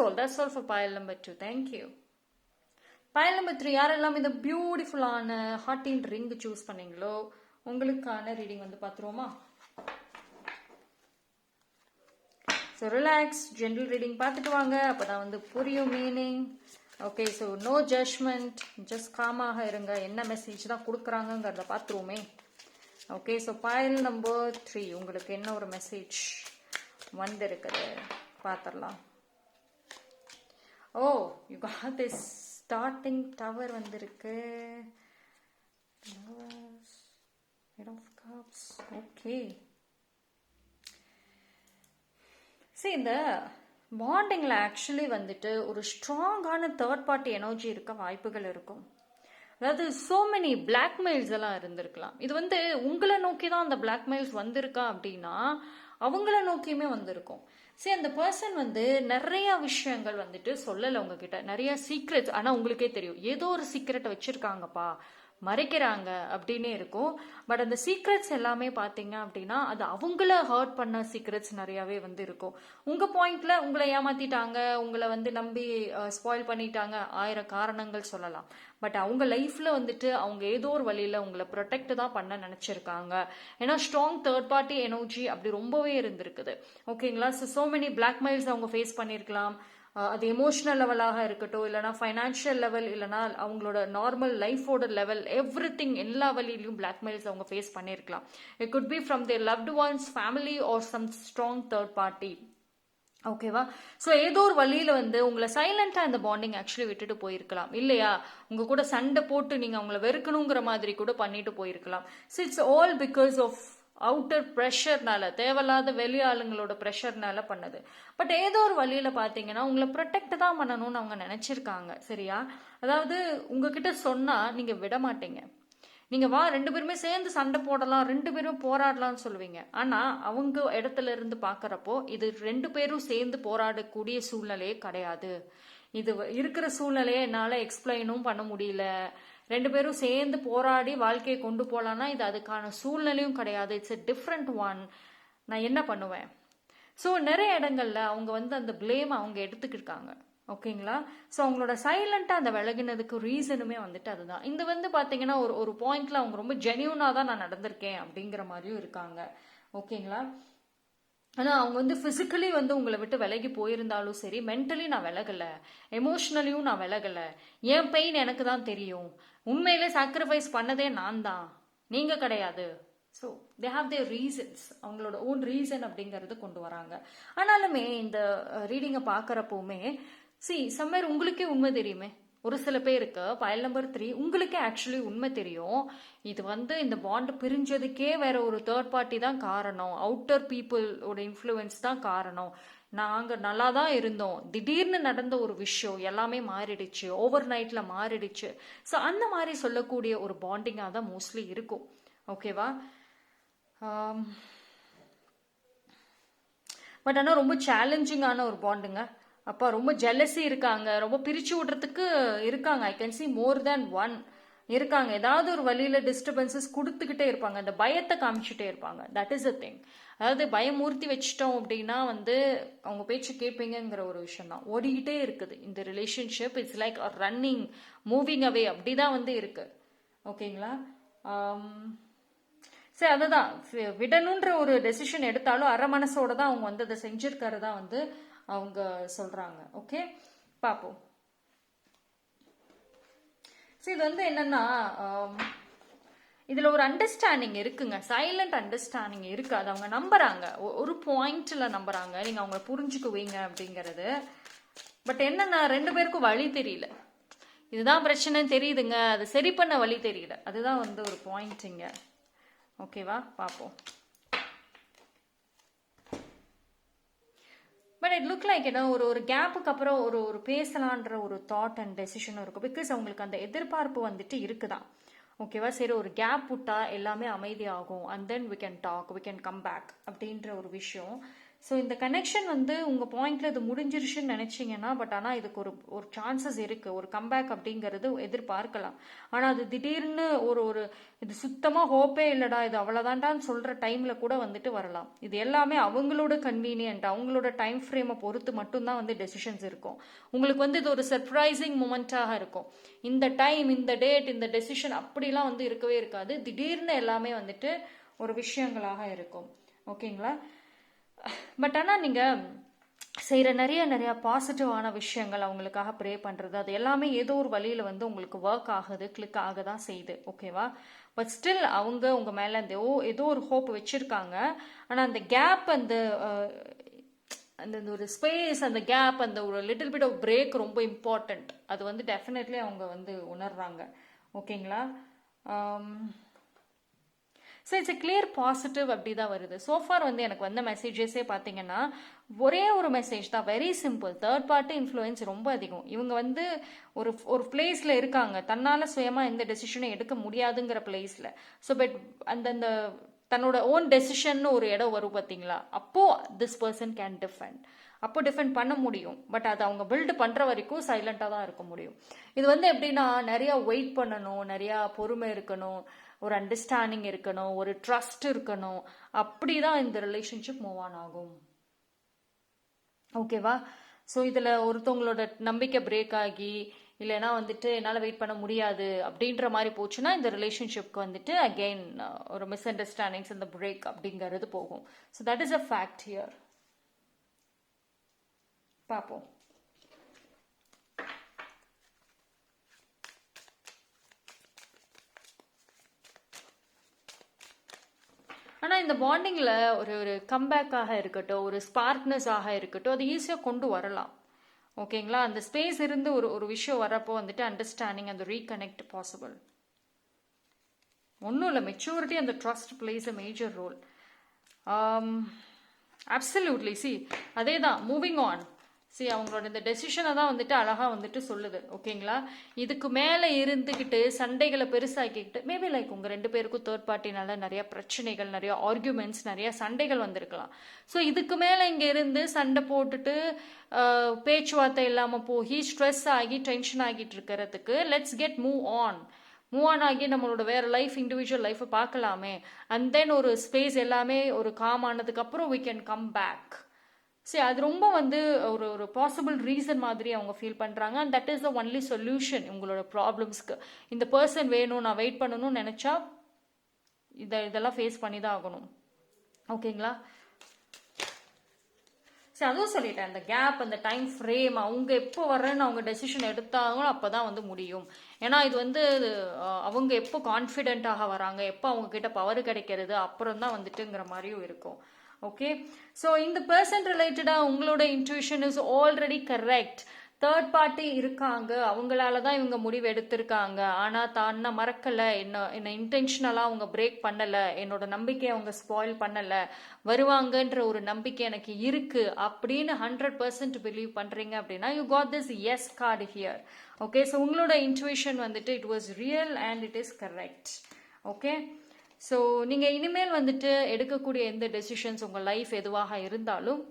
S1: all for pile number 2. Thank you. pile number 3, யாரெல்லாம் இந்த பியூட்டிஃபுல்லான ஹார்ட்டின் ரிங் சூஸ் பண்ணீங்களோ உங்களுக்கான ரீடிங் வந்து பார்த்துருவோமா. ஸோ ரிலாக்ஸ், ஜென்ரல் ரீடிங் பார்த்துட்டு வாங்க, அப்போ தான் வந்து புரியும் meaning. Okay, so no judgement, just காமாக இருங்க. என்ன மெசேஜ் தான் கொடுக்குறாங்கங்கிறத பார்த்துருவோமே. ஓகே, ஸோ pile number 3 உங்களுக்கு என்ன ஒரு மெசேஜ் வந்திருக்குது பார்த்துடலாம். Oh, you got this starting tower வந்திருக்கு. ஓகே, சரி இந்த பாண்டிங்கில் ஆக்சுவலி வந்துட்டு ஒரு ஸ்ட்ராங்கான தேர்ட் பார்ட்டி எனர்ஜி இருக்க வாய்ப்புகள் இருக்கும். அதாவது சோ மெனி பிளாக்மெயில்ஸ் எல்லாம் இருந்திருக்கலாம். இது வந்து உங்களை நோக்கி தான் அந்த பிளாக்மெயில்ஸ் வந்திருக்கா அப்படின்னா அவங்கள நோக்கியுமே வந்திருக்கும். சரி, அந்த பர்சன் வந்து நிறைய விஷயங்கள் வந்துட்டு சொல்லலை உங்ககிட்ட, நிறைய சீக்ரெட்ஸ். ஆனால் உங்களுக்கே தெரியும் ஏதோ ஒரு சீக்ரெட்டை வச்சிருக்காங்கப்பா, மறைக்கிறாங்க அப்படின்னு இருக்கும். பட் அந்த சீக்ரெட்ஸ் எல்லாமே பார்த்தீங்க அப்படின்னா அது அவங்கள ஹர்ட் பண்ண சீக்ரெட்ஸ் நிறையாவே வந்து இருக்கும். உங்கள் பாயிண்ட்ல உங்களை ஏமாத்திட்டாங்க, உங்களை வந்து நம்பி ஸ்பாயில் பண்ணிட்டாங்க, 1000 காரணங்கள் சொல்லலாம். பட் அவங்க லைஃப்ல வந்துட்டு அவங்க ஏதோ ஒரு வழியில உங்களை ப்ரொடெக்ட் தான் பண்ண நினைச்சிருக்காங்க. ஏன்னா ஸ்ட்ராங் தேர்ட் பார்ட்டி எனர்ஜி அப்படி ரொம்பவே இருந்திருக்குது. ஓகேங்களா? ஸோ மெனி பிளாக்மெயில்ஸ் அவங்க ஃபேஸ் பண்ணியிருக்கலாம். அது எமோஷனல் லெவலாக இருக்கட்டும், இல்லைனா ஃபைனான்ஷியல் லெவல், இல்லைனா அவங்களோட நார்மல் லைஃபோட லெவல், எவ்ரி திங் எல்லா வழியிலையும் பிளாக்மெயில்ஸ் அவங்க ஃபேஸ் பண்ணியிருக்கலாம். It could be from their loved ones, family or some strong third party. ஓகேவா? ஸோ ஏதோ ஒரு வழியில் வந்து உங்களை சைலண்டாக இந்த பாண்டிங் ஆக்சுவலி விட்டுட்டு போயிருக்கலாம் இல்லையா? உங்கள் கூட சண்டை போட்டு நீங்கள் அவங்கள வெறுக்கணுங்கிற மாதிரி கூட பண்ணிட்டு போயிருக்கலாம். So it's all because of outer ப்ரெஷர்னால, தேவையில்லாத வெளி ஆளுங்களோட ப்ரெஷர்னால பண்ணது. பட் ஏதோ ஒரு வழியில் பார்த்தீங்கன்னா உங்களை ப்ரொடெக்ட் தான் பண்ணணும்னு அவங்க நினச்சிருக்காங்க. சரியா? அதாவது உங்ககிட்ட சொன்னால் நீங்கள் விட மாட்டீங்க. நீங்கள் வா 2 பேருமே சேர்ந்து சண்டை போடலாம், 2 பேரும் போராடலாம்னு சொல்லுவீங்க. ஆனால் அவங்க இடத்துல இருந்து பார்க்குறப்போ இது 2 பேரும் சேர்ந்து போராடக்கூடிய சூழ்நிலையே கிடையாது. இது இருக்கிற சூழ்நிலையை என்னால் எக்ஸ்பிளைனும் பண்ண முடியல. 2 பேரும் சேர்ந்து போராடி வாழ்க்கையை கொண்டு போகலான்னா இது அதுக்கான சூழ்நிலையும் கிடையாது. It's a different one. நான் என்ன பண்ணுவேன்? ஸோ நிறைய இடங்கள்ல அவங்க வந்து அந்த பிளேம் அவங்க எடுத்துக்கிட்டாங்க. ஓகேங்களா? ஸோ அவங்களோட சைலண்டாக அந்த விலகினதுக்கு ரீசனுமே வந்துட்டு அதுதான். இந்த வந்து பார்த்தீங்கன்னா ஒரு பாயிண்ட்ல அவங்க ரொம்ப ஜென்யூனாக தான் நான் நடந்திருக்கேன் அப்படிங்கிற மாதிரியும் இருக்காங்க. ஓகேங்களா? ஆனால் அவங்க வந்து ஃபிசிக்கலி வந்து உங்களை விட்டு விலகி போயிருந்தாலும் சரி, மென்டலி நான் விலகலை, எமோஷ்னலியும் நான் விலகலை. என் பெயின் எனக்கு தான் தெரியும். உண்மையிலே சாக்ரிஃபைஸ் பண்ணதே நான் தான், நீங்கள் கிடையாது. So they have their reasons, அவங்களோட ஓன் ரீசன் அப்படிங்கிறது கொண்டு வராங்க. ஆனாலுமே இந்த ரீடிங்கை பார்க்குறப்போவுமே சம்வேர் உங்களுக்கே உண்மை தெரியுமே. ஒரு சில பேருக்கு பைல் நம்பர் 3 உங்களுக்கே ஆக்சுவலி உண்மை தெரியும். இது வந்து இந்த பாண்ட் பிரிஞ்சதுக்கே வேற ஒரு தேர்ட் பார்ட்டி தான் காரணம், அவுட்டர் பீப்புளோட இன்ஃப்ளூயன்ஸ் தான் காரணம், நாங்கள் நல்லா தான் இருந்தோம், திடீர்னு நடந்த ஒரு விஷயம் எல்லாமே மாறிடுச்சு, ஓவர் நைட்ல மாறிடுச்சு. ஸோ அந்த மாதிரி சொல்லக்கூடிய ஒரு பாண்டிங்காக தான் மோஸ்ட்லி இருக்கும். ஓகேவா? பட் ஆனால் ரொம்ப சேலஞ்சிங்கான ஒரு பாண்டுங்க. அப்போ ரொம்ப ஜெலசி இருக்காங்க, ரொம்ப பிரிச்சு விடுறதுக்கு இருக்காங்க. I can see more than one இருக்காங்க. ஏதாவது ஒரு வழியில டிஸ்டர்பன்சஸ் கொடுத்துக்கிட்டே இருப்பாங்க, அந்த பயத்தை காமிச்சுட்டே இருப்பாங்க. That is a thing. அதாவது பயமூர்த்தி வச்சிட்டோம் அப்படின்னா வந்து அவங்க பேச்சு கேட்பீங்கிற ஒரு விஷயம் தான் ஓடிக்கிட்டே இருக்குது இந்த relationship. It's like running, moving away, அப்படிதான் வந்து இருக்கு. ஓகேங்களா? சரி, அதுதான் விடணுன்ற ஒரு டெசிஷன் எடுத்தாலும் அரை மனசோட தான் அவங்க வந்து அதை செஞ்சிருக்கிறதா வந்து அவங்க சொல்றாங்க. ஓகே, பார்ப்போம். சரி, இது வந்து என்னன்னா இதுல ஒரு அண்டர்ஸ்டாண்டிங் இருக்குங்க, சைலண்ட் அண்டர்ஸ்டாண்டிங் இருக்கு. அது அவங்க நம்புறாங்க, ஒரு பாயிண்ட்ல நம்புறாங்க, நீங்க அவங்களை புரிஞ்சுக்குவீங்க அப்படிங்கிறது. பட் என்னன்னா 2 பேருக்கும் வழி தெரியல. இதுதான் பிரச்சனைன்னு தெரியுதுங்க, அது சரி பண்ண வழி தெரியல. அதுதான் வந்து ஒரு பாயிண்ட்ங்க. ஓகேவா? பார்ப்போம். பட் இட் லுக் லைக் ஏன்னா ஒரு கேப்புக்கு அப்புறம் ஒரு பேசலான்ற ஒரு தாட் அண்ட் டெசிஷனும் இருக்கும். பிகாஸ் அவங்களுக்கு அந்த எதிர்பார்ப்பு வந்துட்டு இருக்குதான். ஓகேவா? சரி, ஒரு கேப் விட்டா எல்லாமே அமைதியாகும், and then we can talk, we can come back அப்படின்ற ஒரு விஷயம். ஸோ இந்த கனெக்ஷன் வந்து உங்கள் பாயிண்ட்ல இது முடிஞ்சிருச்சுன்னு நினச்சிங்கன்னா, பட் ஆனால் இதுக்கு ஒரு சான்சஸ் இருக்குது, ஒரு கம்பேக் அப்படிங்கிறது எதிர்பார்க்கலாம். ஆனால் அது திடீர்னு ஒரு இது சுத்தமாக ஹோப்பே இல்லைடா, இது அவ்வளோதான்டான்னு சொல்கிற டைமில் கூட வந்துட்டு வரலாம். இது எல்லாமே அவங்களோட கன்வீனியன்ட், அவங்களோட டைம் ஃப்ரேமை பொறுத்து மட்டும்தான் வந்து டெசிஷன்ஸ் இருக்கும். உங்களுக்கு வந்து இது ஒரு சர்ப்ரைசிங் மூமெண்ட்டாக இருக்கும். இந்த டைம், இந்த டேட், இந்த டெசிஷன் அப்படிலாம் வந்து இருக்கவே இருக்காது. திடீர்னு எல்லாமே வந்துட்டு ஒரு விஷயங்களாக இருக்கும். ஓகேங்களா? பட் ஆனால் நீங்கள் செய்கிற நிறைய பாசிட்டிவான விஷயங்கள், அவங்களுக்காக ப்ரே பண்ணுறது, அது எல்லாமே ஏதோ ஒரு வழியில் வந்து உங்களுக்கு ஒர்க் ஆகுது, கிளிக் ஆக தான் செய்யுது. ஓகேவா? பட் ஸ்டில் அவங்க உங்கள் மேலே அந்த ஏதோ ஒரு ஹோப் வச்சுருக்காங்க. ஆனால் அந்த கேப், அந்த ஒரு ஸ்பேஸ், அந்த கேப், அந்த ஒரு லிட்டில் பிட் ஆஃப் பிரேக் ரொம்ப இம்பார்ட்டண்ட். அது வந்து டெஃபினெட்லி அவங்க வந்து உணர்றாங்க. ஓகேங்களா? So it's a clear positive அப்படி தான் வருது. சோஃபார் வந்து எனக்கு வந்த மெசேஜஸே பார்த்தீங்கன்னா ஒரே ஒரு மெசேஜ் தான், very simple. Third party influence ரொம்ப அதிகம். இவங்க வந்து ஒரு பிளேஸில் இருக்காங்க, தன்னால் சுயமாக எந்த டெசிஷனும் எடுக்க முடியாதுங்கிற பிளேஸில். ஸோ பட் அந்த தன்னோட ஓன் டெசிஷன் ஒரு இடம் வரும் பார்த்தீங்களா, அப்போது திஸ் பர்சன் கேன் டிஃபெண்ட். அப்போ டிஃபெண்ட் பண்ண முடியும். பட் அதை அவங்க பில்டு பண்ணுற வரைக்கும் சைலண்ட்டாக தான் இருக்க முடியும். இது வந்து எப்படின்னா நிறையா வெயிட் பண்ணணும், நிறையா பொறுமை இருக்கணும், ஒரு அண்டர்ஸ்டாண்டிங் இருக்கணும், ஒரு ட்ரஸ்ட் இருக்கணும். அப்படி தான் இந்த ரிலேஷன்ஷிப் மூவ் ஆன் ஆகும். ஓகேவா? ஸோ இதில் ஒருத்தவங்களோட நம்பிக்கை பிரேக் ஆகி இல்லைன்னா வந்துட்டு என்னால் வெயிட் பண்ண முடியாது அப்படின்ற மாதிரி போச்சுன்னா இந்த ரிலேஷன்ஷிப்க்கு வந்துட்டு அகெயின் ஒரு மிஸ் அண்டர்ஸ்டாண்டிங்ஸ் இந்த பிரேக் அப்படிங்கிறது போகும். So that is a fact here. பார்ப்போம். ஆனால் இந்த பாண்டிங்கில் ஒரு ஒரு கம்பேக்காக இருக்கட்டும், ஒரு ஸ்பார்க்னஸ் ஆக இருக்கட்டும், அது ஈஸியாக கொண்டு வரலாம். ஓகேங்களா? அந்த ஸ்பேஸ் இருந்து ஒரு ஒரு விஷயம் வரப்போ வந்துட்டு அண்டர்ஸ்டாண்டிங் அந்த ரீகனெக்ட் பாசிபிள். ஒன்றும் இல்லை, மெச்சூரிட்டி அந்த trust plays a major role. Absolutely. See அதே தான் மூவிங் ஆன். சி அவங்களோட இந்த டெசிஷனை தான் வந்துட்டு அழகாக வந்துட்டு சொல்லுது. ஓகேங்களா? இதுக்கு மேலே இருந்துக்கிட்டு சண்டைகளை பெருசாக்கிக்கிட்டு மேபி லைக் உங்கள் 2 பேருக்கும் தேர்ட் பார்ட்டினால நிறைய பிரச்சனைகள், நிறைய ஆர்கியூமெண்ட்ஸ், நிறைய சண்டைகள் வந்திருக்கலாம். ஸோ இதுக்கு மேலே இங்கே இருந்து சண்டை போட்டுட்டு பேச்சுவார்த்தை இல்லாமல் போய் ஸ்ட்ரெஸ் ஆகி டென்ஷன் ஆகிட்டு இருக்கிறதுக்கு லெட்ஸ் கெட் மூவ் ஆன் ஆகி நம்மளோட வேற லைஃப், இண்டிவிஜுவல் லைஃப்பை பார்க்கலாமே. அண்ட் தென் ஒரு ஸ்பேஸ் எல்லாமே ஒரு காம் ஆனதுக்கப்புறம் we can come back. சரி, அது ரொம்ப வந்து ஒரு ஒரு பாசிபிள் ரீசன் மாதிரி அவங்க ஃபீல் பண்ணுறாங்க. And that is the only solution உங்களோட ப்ராப்ளம்ஸ்க்கு. இந்த பர்சன் வேணும், நான் வெயிட் பண்ணணும்னு நினச்சா இதெல்லாம் ஃபேஸ் பண்ணி தான் ஆகணும். ஓகேங்களா? சரி, அதுவும் சொல்லிட்டேன். அந்த கேப், அந்த டைம் ஃப்ரேம், அவங்க எப்போ வர்றேன்னு அவங்க டெசிஷன் எடுத்தாங்களோ அப்போ தான் வந்து முடியும். ஏன்னா இது வந்து அவங்க எப்போ கான்ஃபிடென்ட்டாக வராங்க, எப்போ அவங்க கிட்ட பவர் கிடைக்கிறது அப்புறம் தான் வந்துட்டுங்கிற மாதிரியும் இருக்கும். ஓகே, ஸோ இந்த பர்சன் ரிலேட்டடாக உங்களோட intuition is already correct. Third party இருக்காங்க, அவங்களால தான் இவங்க முடிவு எடுத்திருக்காங்க. ஆனால் தன்னை மறக்கலை, என்னை இன்டென்ஷனலாக அவங்க பிரேக் பண்ணலை, என்னோட நம்பிக்கையை அவங்க ஸ்பாயில் பண்ணலை, வருவாங்கன்ற ஒரு நம்பிக்கை எனக்கு இருக்கு அப்படின்னு 100% பிலீவ் பண்ணுறீங்க அப்படின்னா you got this yes card here. Okay, so உங்களோட இன்ட்யூஷன் வந்துட்டு it was real and it is correct. Okay, so நீங்கள் இனிமேல் வந்துட்டு எடுக்கக்கூடிய எந்த டெசிஷன்ஸ் உங்கள் லைஃப் எதுவாக இருந்தாலும்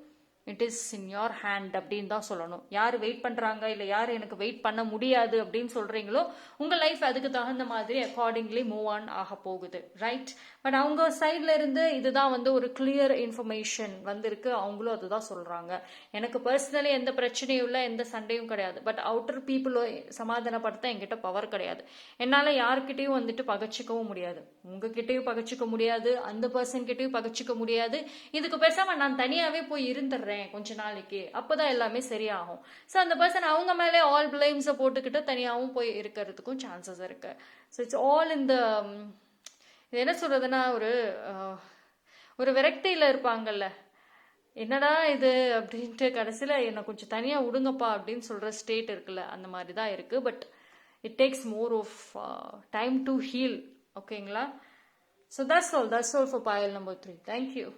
S1: it is in your hand அப்படின்னு தான் சொல்லணும். யார் வெயிட் பண்ணுறாங்க இல்லை யார் எனக்கு வெயிட் பண்ண முடியாது அப்படின்னு சொல்கிறீங்களோ உங்கள் லைஃப் அதுக்கு தகுந்த மாதிரி அக்கார்டிங்லி மூவ் ஆன் ஆக போகுது. ரைட்? பட் அவங்க சைடில் இருந்து இதுதான் வந்து ஒரு கிளியர் இன்ஃபர்மேஷன் வந்திருக்கு. அவங்களும் அதுதான் சொல்கிறாங்க. எனக்கு பர்சனலி எந்த பிரச்சனையும் இல்லை, எந்த சண்டையும் கிடையாது. பட் அவுட்டர் பீப்புளோ சமாதானப்படுத்த என்கிட்ட பவர் கிடையாது. என்னால் யாருக்கிட்டையும் வந்துட்டு பகச்சிக்கவும் முடியாது. உங்ககிட்டயும் பகச்சிக்க முடியாது, அந்த பர்சன் கிட்டையும் பகச்சிக்க முடியாது. இதுக்கு பேசாமல் நான் தனியாகவே போய் இருந்துடுறேன் கொஞ்ச நாளைக்கு, அப்போதான் எல்லாமே சரியாகும். ஸோ அந்த பர்சன் அவங்க மேலே ஆல் பிளேம்ஸை போட்டுக்கிட்டு தனியாகவும் போய் இருக்கிறதுக்கும் சான்சஸ் இருக்கு. ஸோ இட்ஸ் ஆல் இந்த இது என்ன சொல்றதுன்னா ஒரு விரக்தியில் இருப்பாங்கல்ல, என்னடா இது அப்படின்ட்டு கடைசியில் என்னை கொஞ்சம் தனியாக விடுங்கப்பா அப்படின்னு சொல்கிற ஸ்டேட் இருக்குல்ல, அந்த மாதிரி தான் இருக்குது. But it takes more of time to heal. ஓகேங்களா? So that's all for pile number 3. Thank you.